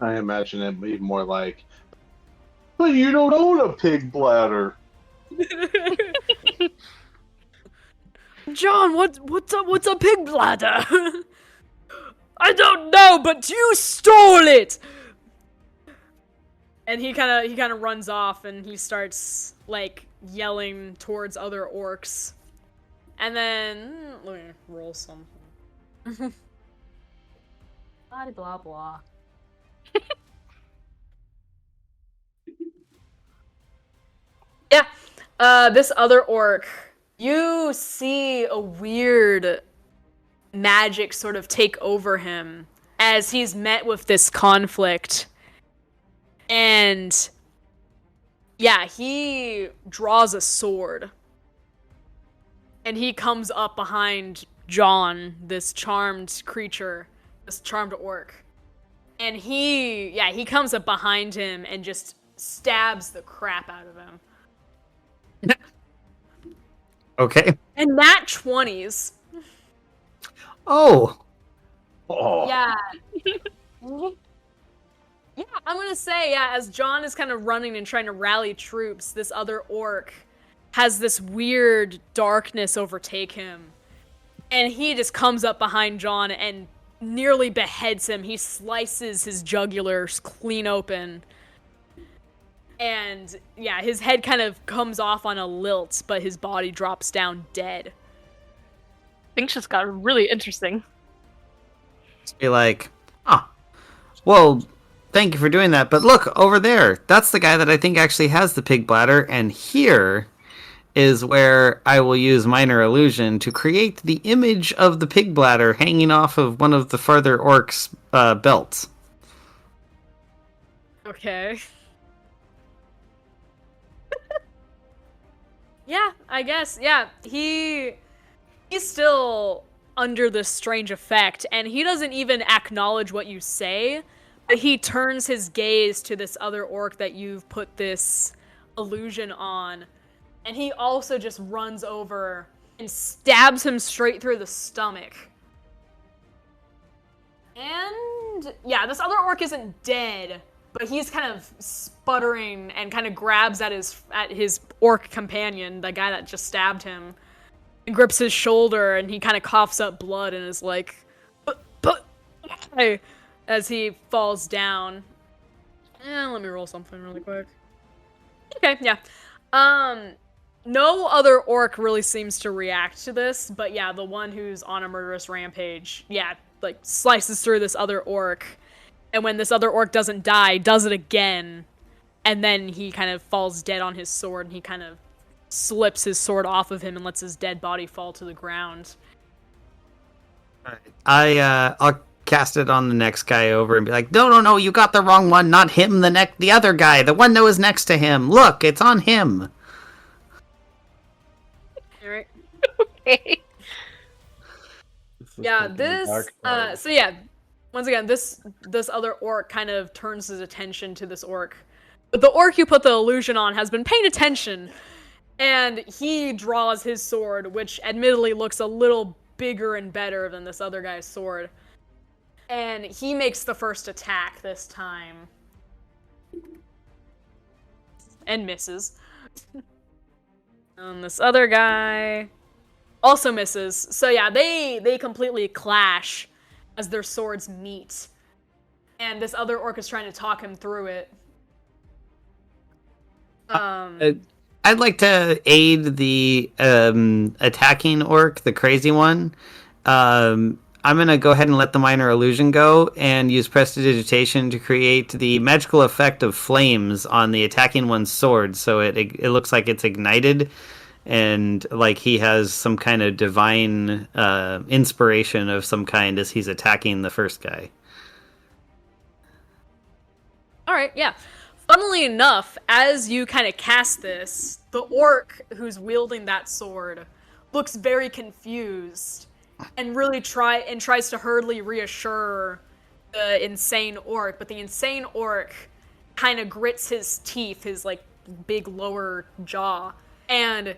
I imagine it be more like, but you don't own a pig bladder. John, what's a pig bladder? I don't know, but you stole it. And he kind of runs off, and he starts like yelling towards other orcs. And then let me roll something. Blah blah blah. Yeah, this other orc, you see a weird magic sort of take over him as he's met with this conflict. And yeah, he draws a sword. And he comes up behind John, this charmed creature, this charmed orc. And he comes up behind him and just stabs the crap out of him. Okay. And nat 20s. Oh. Oh. Yeah. Yeah, I'm gonna say, yeah, as John is kind of running and trying to rally troops, this other orc has this weird darkness overtake him. And he just comes up behind John and nearly beheads him. He slices his jugular clean open. And yeah, his head kind of comes off on a lilt, but his body drops down dead. Things just got really interesting. Just be like, well, thank you for doing that, but look, over there, that's the guy that I think actually has the pig bladder, and here is where I will use minor illusion to create the image of the pig bladder hanging off of one of the further orcs' belts. Okay. Yeah, I guess. Yeah, he's still under this strange effect, and he doesn't even acknowledge what you say, but he turns his gaze to this other orc that you've put this illusion on, and he also just runs over and stabs him straight through the stomach. And yeah, this other orc isn't dead, but he's kind of sputtering and kind of grabs at his orc companion, the guy that just stabbed him, and grips his shoulder, and he kind of coughs up blood and is like, but why? as he falls down. Let me roll something really quick. Okay, yeah. No other orc really seems to react to this, but yeah, the one who's on a murderous rampage, yeah, like slices through this other orc, and when this other orc doesn't die, does it again, and then he kind of falls dead on his sword, and he kind of slips his sword off of him and lets his dead body fall to the ground. I'll cast it on the next guy over and be like, no, you got the wrong one, not him, the other guy, the one that was next to him. Look, it's on him. Alright. Okay. Yeah, so yeah, once again, this other orc kind of turns his attention to this orc. But the orc you put the illusion on has been paying attention, and he draws his sword, which admittedly looks a little bigger and better than this other guy's sword. And he makes the first attack this time. And misses. And this other guy also misses. So yeah, they completely clash as their swords meet. And this other orc is trying to talk him through it. I'd like to aid the attacking orc, the crazy one. I'm going to go ahead and let the minor illusion go and use prestidigitation to create the magical effect of flames on the attacking one's sword, so it looks like it's ignited and like he has some kind of divine inspiration of some kind as he's attacking the first guy. Alright, yeah. Funnily enough, as you kind of cast this, the orc who's wielding that sword looks very confused and really tries to hurriedly reassure the insane orc, but the insane orc kind of grits his teeth, his like big lower jaw, and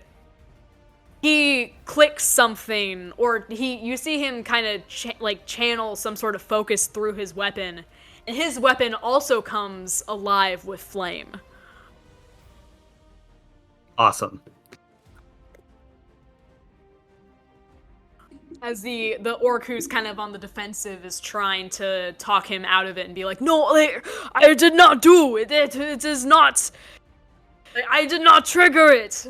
he clicks something, or you see him kind of channel some sort of focus through his weapon, and his weapon also comes alive with flame. Awesome. As the orc who's kind of on the defensive is trying to talk him out of it and be like, no, I did not do it. It is not. I did not trigger it.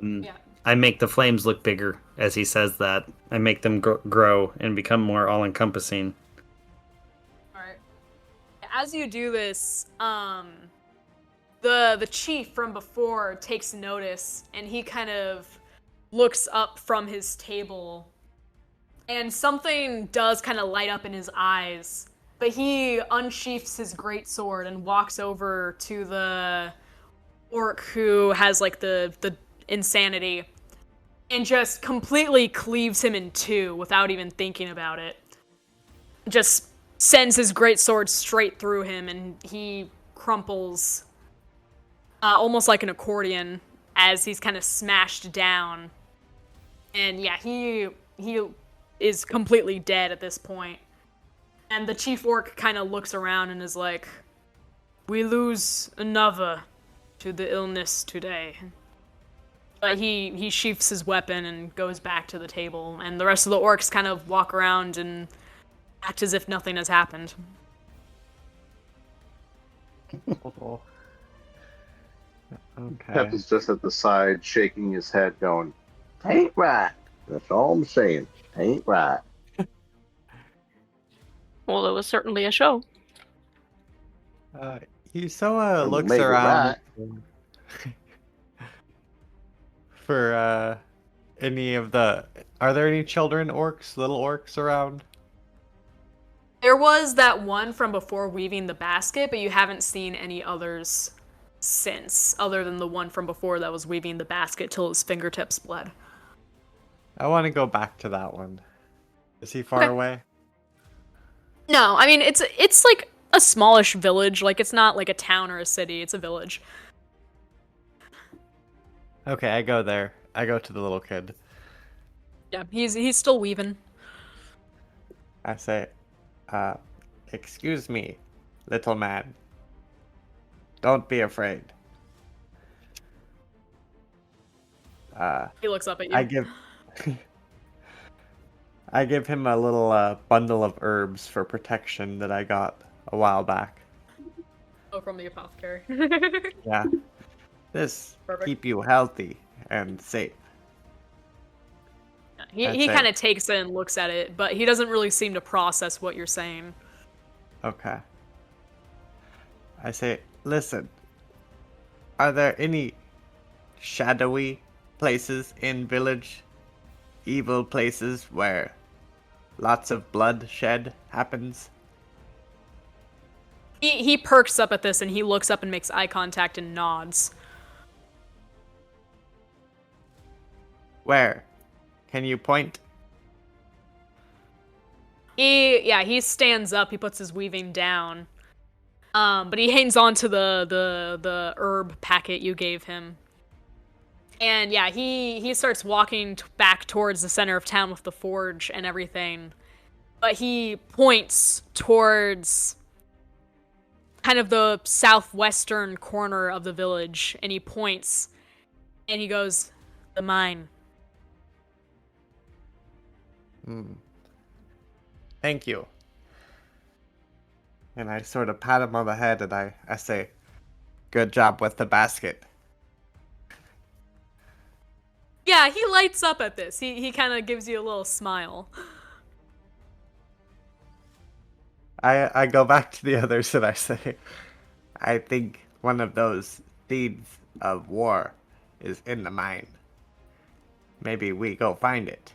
Yeah. I make the flames look bigger as he says that. I make them grow and become more all-encompassing. Alright. As you do this, the chief from before takes notice, and he kind of looks up from his table, and something does kind of light up in his eyes, but he unsheaths his greatsword and walks over to the orc who has like the insanity and just completely cleaves him in two without even thinking about it. Just sends his greatsword straight through him, and he crumples almost like an accordion as he's kind of smashed down. And yeah, he is completely dead at this point. And the chief orc kind of looks around and is like, we lose another to the illness today. But he sheaths his weapon and goes back to the table, and the rest of the orcs kind of walk around and act as if nothing has happened. Okay. Pep is just at the side, shaking his head, going, "Ain't right." That's all I'm saying. Ain't right. Well, it was certainly a show. Yusoa looks Make it around for any of the. Are there any children orcs, little orcs around? There was that one from before weaving the basket, but you haven't seen any others since, other than the one from before that was weaving the basket till his fingertips bled. I want to go back to that one. Is he far Okay. away? No, I mean, it's like a smallish village. Like, it's not like a town or a city. It's a village. Okay, I go there. I go to the little kid. Yeah, he's still weaving. I say, excuse me, little man. Don't be afraid. He looks up at you. I give I give him a little bundle of herbs for protection that I got a while back. Oh, from the apothecary. Yeah. This Perfect. keep you healthy and safe. He That's kind it. of takes it and looks at it, but he doesn't really seem to process what you're saying. Okay. I say, listen, are there any shadowy places in village? Evil places where lots of bloodshed happens? He perks up at this and he looks up and makes eye contact and nods. Where? Can you point? He stands up, he puts his weaving down. But he hangs on to the herb packet you gave him. And yeah, he starts walking back towards the center of town with the forge and everything. But he points towards kind of the southwestern corner of the village, and he points and he goes, "The mine." Thank you. And I sort of pat him on the head and I say, good job with the basket. Yeah, he lights up at this. He kind of gives you a little smile. I go back to the others and I say, I think one of those seeds of war is in the mine. Maybe we go find it.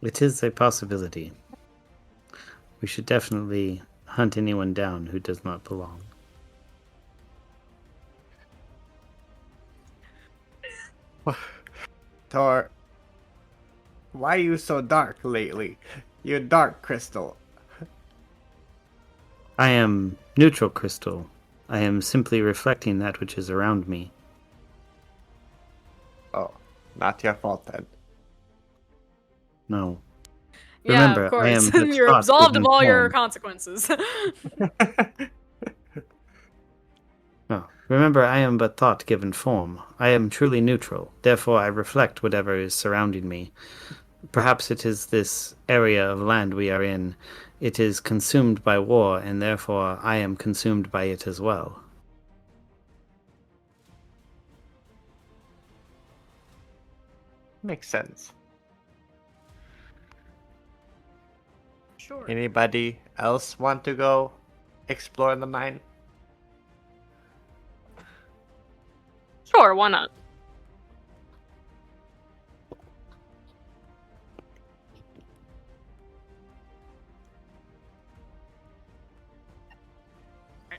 It is a possibility. We should definitely hunt anyone down who does not belong. Tor, why are you so dark lately? You dark crystal. I am neutral crystal. I am simply reflecting that which is around me. Oh, not your fault then. No. Yeah, Remember, of course. I am but You're thought absolved of given all your form. consequences. No. Remember, I am but thought given form. I am truly neutral. Therefore, I reflect whatever is surrounding me. Perhaps it is this area of land we are in. It is consumed by war, and therefore I am consumed by it as well. Makes sense. Sure. Anybody else want to go explore the mine? Sure, why not?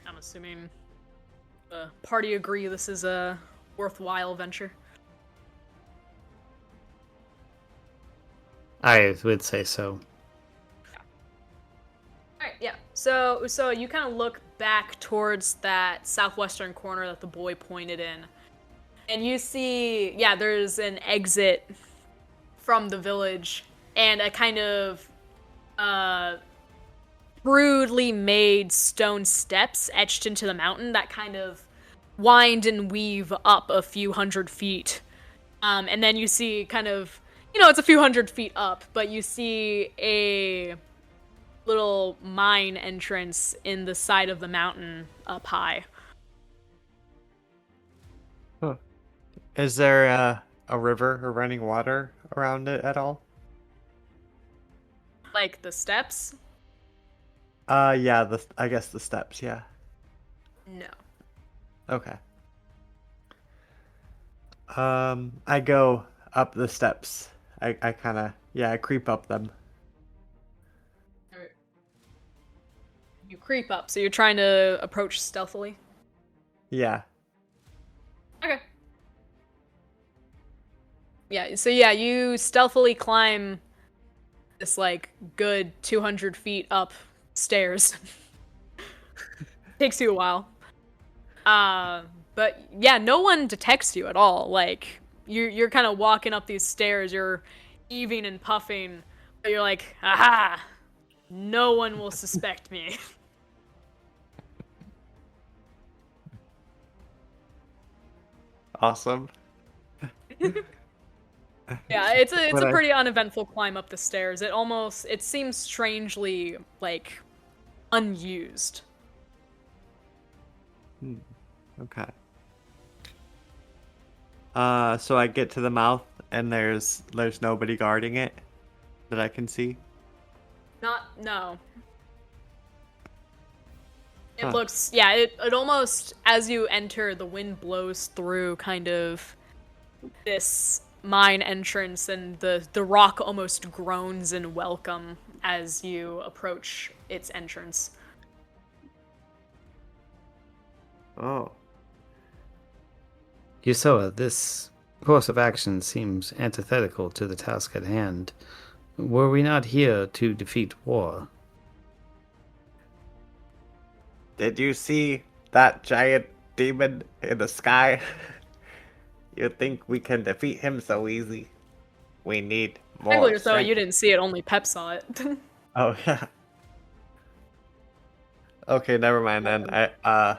I'm assuming the party agree this is a worthwhile venture. I would say so. Alright, yeah. So you kind of look back towards that southwestern corner that the boy pointed in. And you see, yeah, there's an exit from the village and a kind of crudely made stone steps etched into the mountain that kind of wind and weave up a few hundred feet. And then you see kind of, it's a few hundred feet up, but you see a little mine entrance in the side of the mountain up high. Huh. Is there a river or running water around it at all? Like the steps? Yeah, I guess the steps, yeah. No. Okay. I go up the steps. I kind of, I creep up them. You creep up, so you're trying to approach stealthily? Yeah. Okay. Yeah, so yeah, you stealthily climb this, good 200 feet up stairs. Takes you a while. But yeah, no one detects you at all. You're kind of walking up these stairs, you're heaving and puffing, but you're like, aha! No one will suspect me. Awesome. Yeah, it's a But I- pretty uneventful climb up the stairs. It seems strangely like unused. Okay. So I get to the mouth and there's nobody guarding it that I can see. No. It Huh. looks, yeah, it almost, as you enter, the wind blows through kind of this mine entrance, and the rock almost groans in welcome as you approach its entrance. Oh. Yusoa, this course of action seems antithetical to the task at hand. Were we not here to defeat war? Did you see that giant demon in the sky? You think we can defeat him so easy? We need more Technically, so strength. you didn't see it, only Pep saw it. Oh yeah. Okay, never mind then. I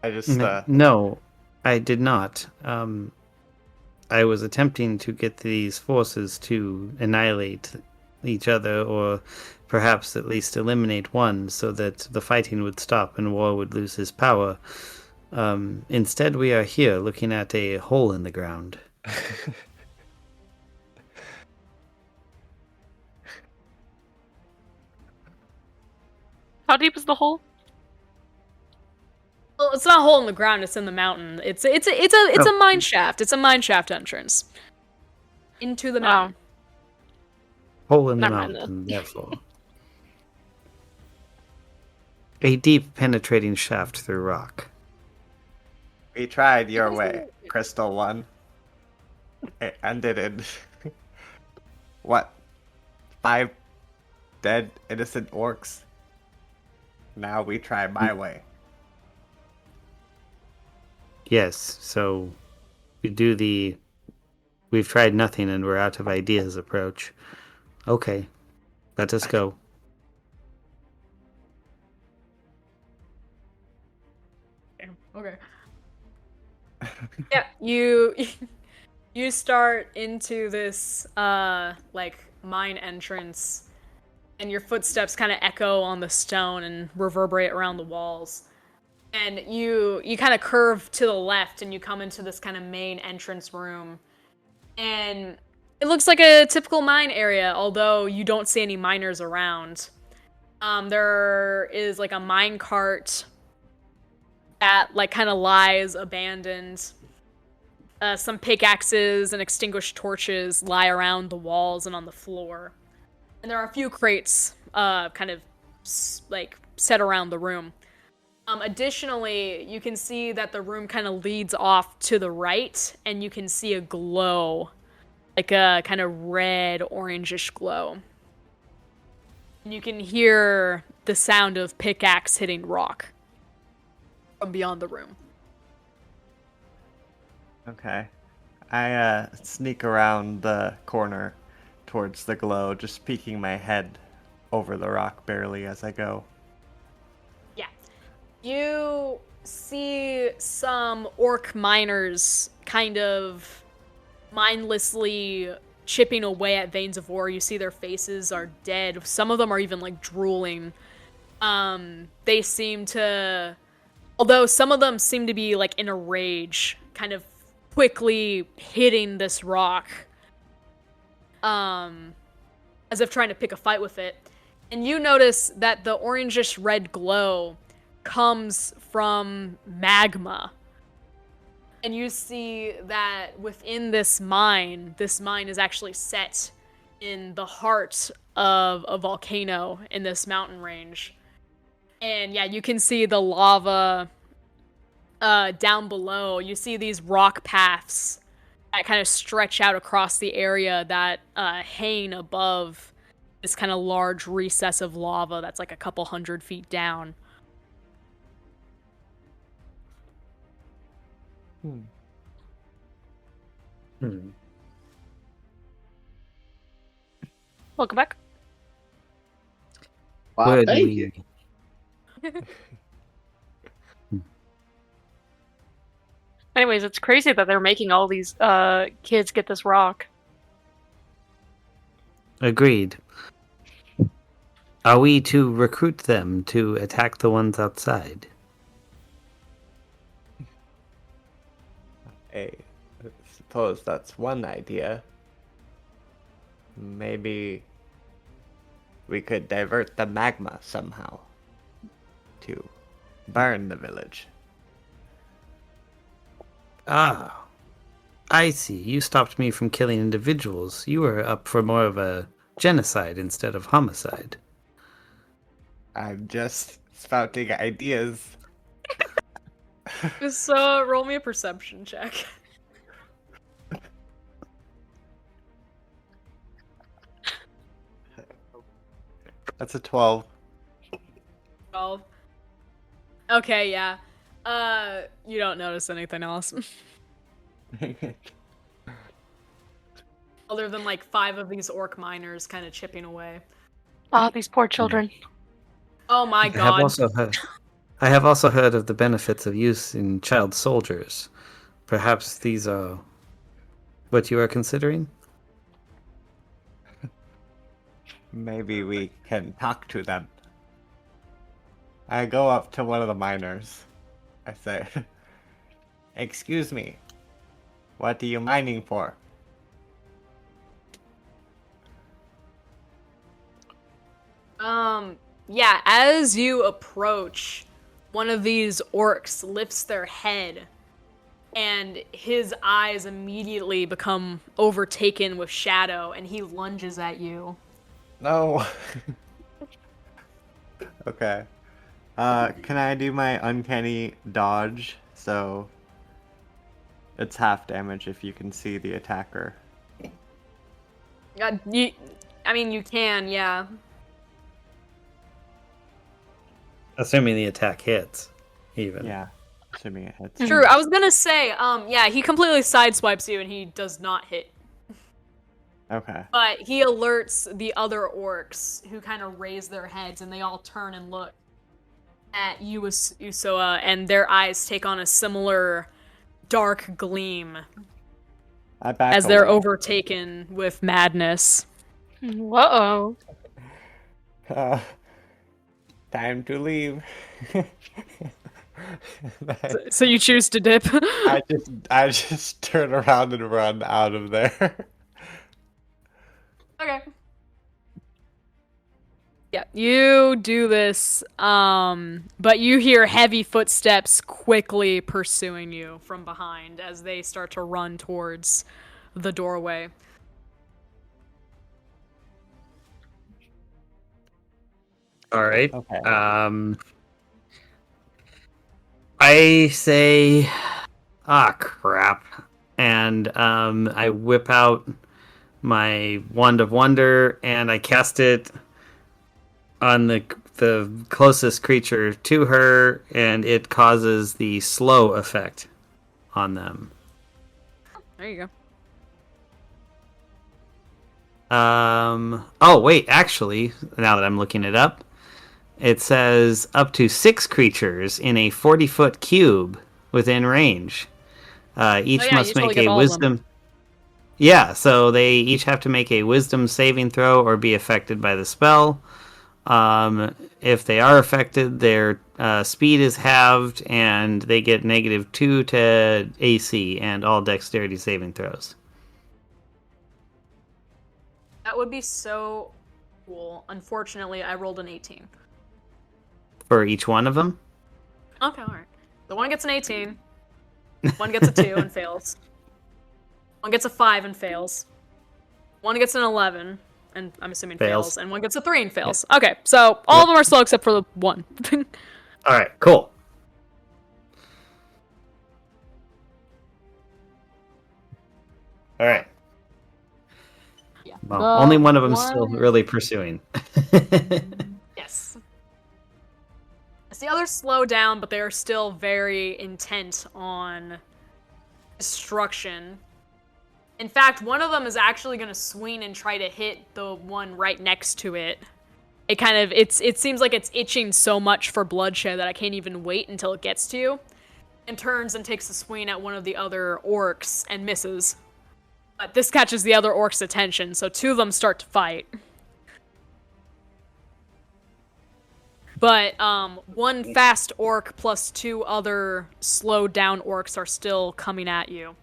just No, I did not. I was attempting to get these forces to annihilate each other, or perhaps at least eliminate one, so that the fighting would stop and war would lose his power. Instead, we are here looking at a hole in the ground. How deep is the hole? Well, it's not a hole in the ground; it's in the mountain. It's a mine shaft. It's a mine shaft entrance into the mountain. Hole in the Never mind mountain, therefore. A deep, penetrating shaft through rock. We tried your way, Crystal One. It ended in what? 5 dead innocent orcs. Now we try my way. Yes, so we do the we've tried nothing and we're out of ideas approach. Okay, let us go. Okay. Yeah, you you start into this like mine entrance, and your footsteps kind of echo on the stone and reverberate around the walls. And you kind of curve to the left, and you come into this kind of main entrance room. And it looks like a typical mine area, although you don't see any miners around. There is like a mine cart that like kind of lies abandoned. Some pickaxes and extinguished torches lie around the walls and on the floor. And there are a few crates kind of like set around the room. Additionally, you can see that the room kind of leads off to the right, and you can see a glow, like a kind of red, orangish glow. And you can hear the sound of pickaxe hitting rock from beyond the room. Okay. I sneak around the corner towards the glow, just peeking my head over the rock barely as I go. Yeah. You see some orc miners kind of mindlessly chipping away at veins of ore. You see their faces are dead. Some of them are even like drooling. They seem to, although some of them seem to be like in a rage, kind of quickly hitting this rock, as if trying to pick a fight with it. And you notice that the orangish red glow comes from magma. And you see that within this mine is actually set in the heart of a volcano in this mountain range. And yeah, you can see the lava down below. You see these rock paths that kind of stretch out across the area that hang above this kind of large recess of lava that's like a couple 100 feet down. Welcome back. Why, Where do thank we- you. Anyways, it's crazy that they're making all these kids get this rock. Agreed. Are we to recruit them to attack the ones outside? I suppose that's one idea. Maybe we could divert the magma somehow to burn the village. Ah, I see. You stopped me from killing individuals. You were up for more of a genocide instead of homicide. I'm just spouting ideas. Just roll me a perception check. That's a 12. 12. Okay, yeah. You don't notice anything else. Other than like 5 of these orc miners kind of chipping away. Ah, these poor children. Oh my I have god. I have also heard of the benefits of using child soldiers. Perhaps these are what you are considering? Maybe we can talk to them. I go up to one of the miners. I say, "Excuse me, what are you mining for?" Yeah, as you approach, one of these orcs lifts their head, and his eyes immediately become overtaken with shadow, and he lunges at you. No. Okay. Can I do my uncanny dodge? So it's half damage if you can see the attacker. You can, yeah. Assuming the attack hits, even. Yeah. Assuming it hits. True, I was gonna say, yeah, he completely sideswipes you and he does not hit. Okay. But he alerts the other orcs who kind of raise their heads and they all turn and look at you, Usoa, and their eyes take on a similar dark gleam I back as they're away. overtaken with madness. Whoa. Time to leave. So you choose to dip? I just turn around and run out of there. Okay. Yeah, you do this, but you hear heavy footsteps quickly pursuing you from behind as they start to run towards the doorway. All right. Okay. I say, crap, and I whip out my Wand of Wonder and I cast it on the closest creature to her, and it causes the slow effect on them. There you go. Oh wait, actually, now that I'm looking it up, it says up to 6 creatures in a 40-foot cube within range. Each must make a wisdom. Yeah, so they each have to make a wisdom saving throw or be affected by the spell. If they are affected, their speed is halved and they get -2 to AC and all dexterity saving throws. That would be so cool. Unfortunately, I rolled an 18. For each one of them? Okay, alright. The one gets an 18. One gets a 2 and fails. One gets a 5 and fails. One gets an 11, and I'm assuming fails. And one gets a 3 and fails. Yep. Okay, so all of them are slow except for the one. Alright, cool. Alright. Yeah. Well, only one of them is still really pursuing. Yes. As the others slow down, but they are still very intent on destruction. In fact, one of them is actually going to swing and try to hit the one right next to it. It seems like it's itching so much for bloodshed that I can't even wait until it gets to you. and turns and takes a swing at one of the other orcs and misses. But this catches the other orcs' attention, so two of them start to fight. But one fast orc plus two other slowed down orcs are still coming at you.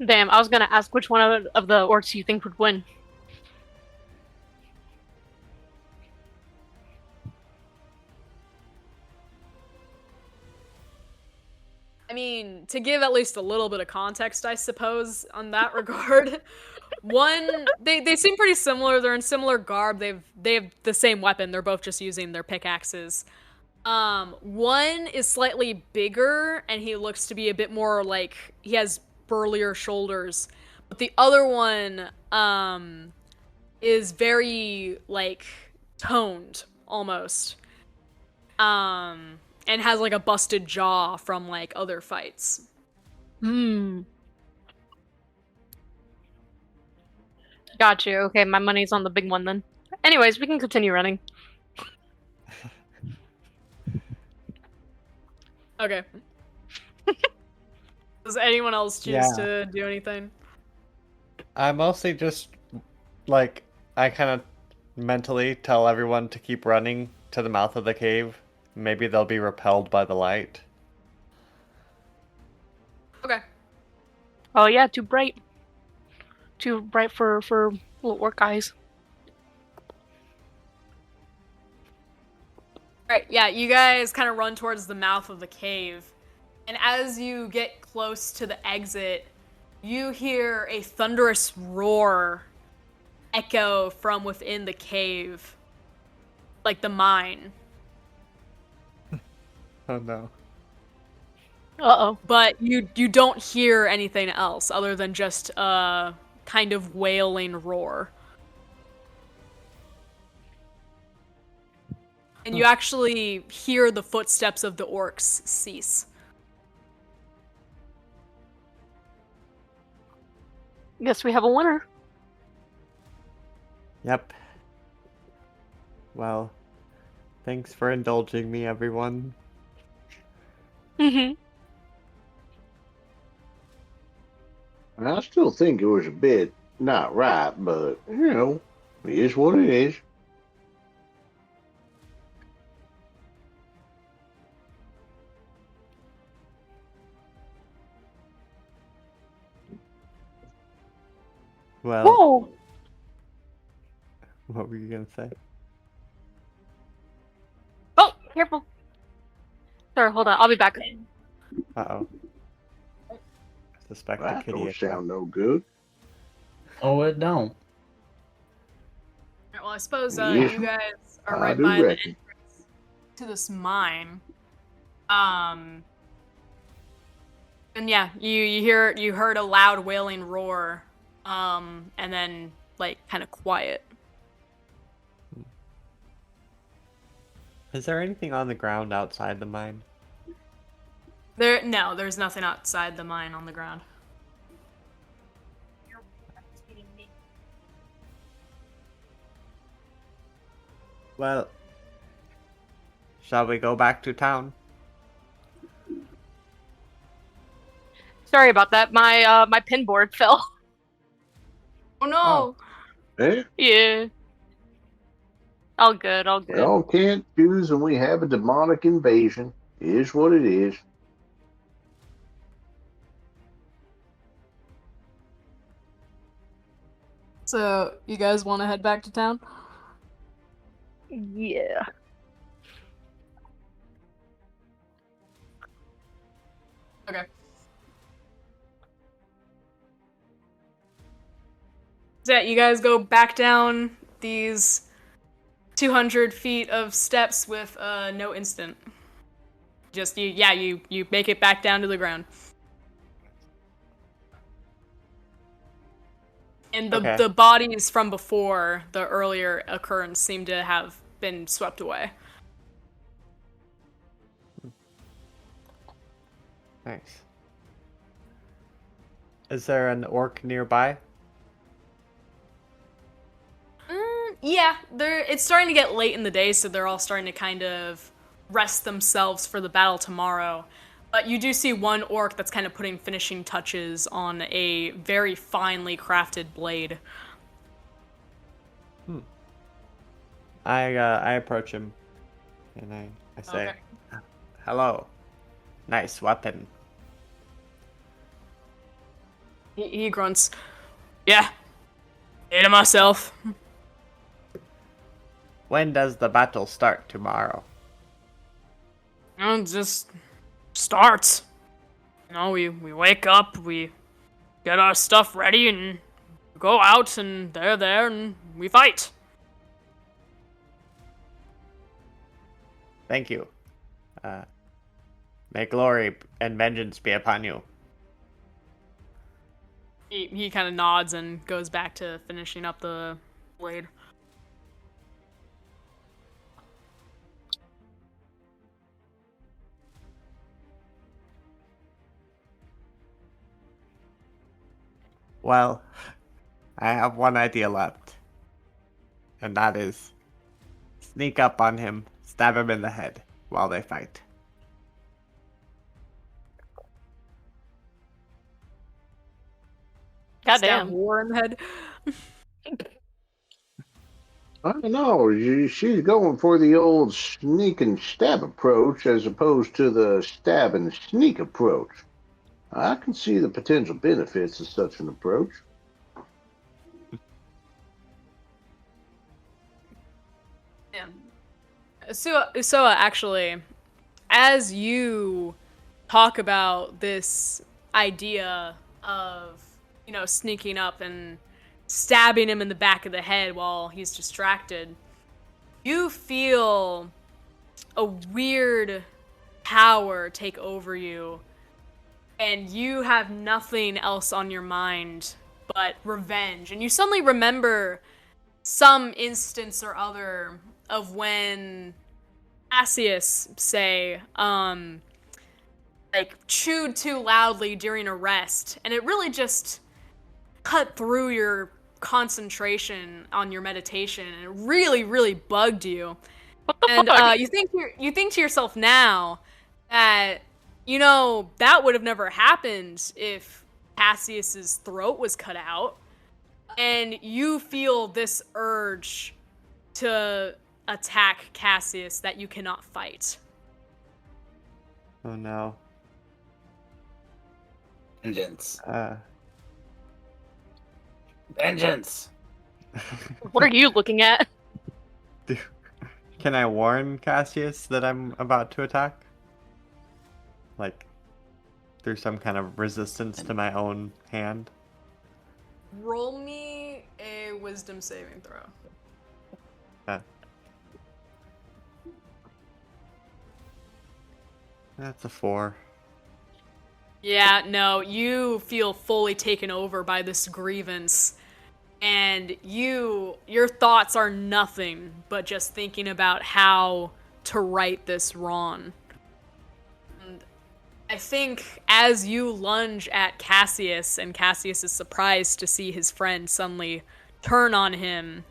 Damn, I was gonna ask which one of the orcs you think would win. I mean, to give at least a little bit of context, I suppose, on that regard, they seem pretty similar. They're in similar garb. They have the same weapon. They're both just using their pickaxes. One is slightly bigger, and he looks to be a bit more like he has burlier shoulders. But the other one, is very like toned almost. And has like a busted jaw from like other fights. Got you. Okay, my money's on the big one then. Anyways, we can continue running. Okay. Does anyone else choose to do anything? I mostly just, like, I kind of mentally tell everyone to keep running to the mouth of the cave. Maybe they'll be repelled by the light. Okay. Oh yeah, too bright. Too bright for little orc eyes. Alright, yeah, you guys kind of run towards the mouth of the cave. And as you get close to the exit, you hear a thunderous roar echo from within the cave. Like the mine. Oh no. Uh-oh. But you don't hear anything else other than just a kind of wailing roar. And you actually hear the footsteps of the orcs cease. Guess we have a winner. Yep. Well, thanks for indulging me, everyone. Mm-hmm. I still think it was a bit not right, but, you know, it is what it is. Well, Whoa! what were you gonna say? Oh, careful. Sorry, hold on. I'll be back. Uh-oh. I suspect the That kitty don't attack. sound no good. Oh, it don't. Well, I suppose Yeah, you guys are I right do by the reckon. entrance to this mine. And yeah, you heard a loud wailing roar, and then like kind of quiet. Is there anything on the ground outside the mine? There's nothing outside the mine on the ground. Well, shall we go back to town? Sorry about that. My pin board fell. Oh no! Eh? Yeah. All good, all good. We all can't choose and we have a demonic invasion. It is what it is. So you guys want to head back to town? Yeah. Okay. So yeah, you guys go back down these 200 feet of steps with no instant. Just you make it back down to the ground. And the bodies from before the earlier occurrence seem to have been swept away. Nice. Is there an orc nearby? Yeah, it's starting to get late in the day, so they're all starting to kind of rest themselves for the battle tomorrow. But you do see one orc that's kind of putting finishing touches on a very finely crafted blade. I approach him, and I say, Okay. "Hello, nice weapon." He grunts. Yeah, made it myself. When does the battle start tomorrow? It just starts. We wake up, we get our stuff ready, and go out, and they're there, and we fight. Thank you. May glory and vengeance be upon you. He kind of nods and goes back to finishing up the blade. Well, I have one idea left, and that is sneak up on him, stab him in the head while they fight. Stab Goddamn. war in the head. I don't know. She's going for the old sneak and stab approach as opposed to the stab and sneak approach. I can see the potential benefits of such an approach. Yeah. Usoa, actually, as you talk about this idea of, sneaking up and stabbing him in the back of the head while he's distracted, you feel a weird power take over you, and you have nothing else on your mind but revenge. And you suddenly remember some instance or other of when Cassius, say, chewed too loudly during a rest, and it really just cut through your concentration on your meditation, and it really, really bugged you. And you think to yourself now that that would have never happened if Cassius's throat was cut out, and you feel this urge to attack Cassius that you cannot fight. Oh no. Vengeance. Vengeance! What are you looking at? Can I warn Cassius that I'm about to attack? Like, through some kind of resistance to my own hand? Roll me a wisdom saving throw. That's a 4. Yeah, no, you feel fully taken over by this grievance, and your thoughts are nothing but just thinking about how to right this wrong. And I think as you lunge at Cassius, and Cassius is surprised to see his friend suddenly turn on him,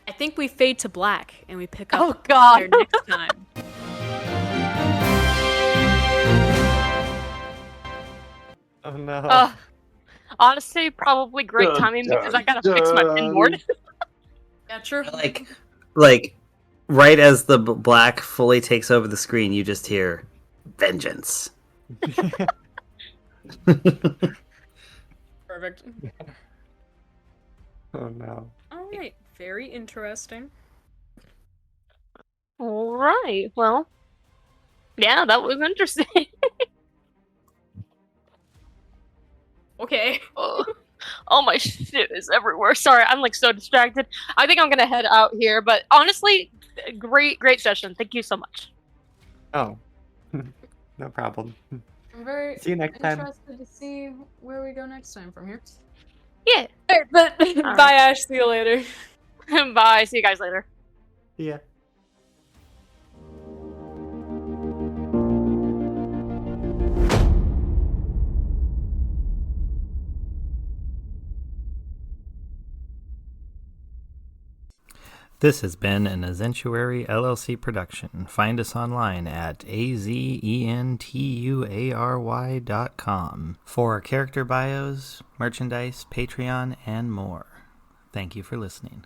I think we fade to black, and we pick up there next time. Oh no. Honestly, probably great timing because I gotta fix my pinboard. Yeah, true. Like, right as the black fully takes over the screen, you just hear vengeance. Perfect. Oh no. All right, very interesting. All right. Well, yeah, that was interesting. Okay. Oh, my shit is everywhere. Sorry, I'm so distracted. I think I'm gonna head out here, but honestly, great session. Thank you so much. Oh. No problem. I'm very See you next time. interested to see where we go next time from here. Yeah. Alright, but bye, Ash. See you later. Bye. See you guys later. Yeah. This has been an Azentuary LLC production. Find us online at azentuary.com for character bios, merchandise, Patreon, and more. Thank you for listening.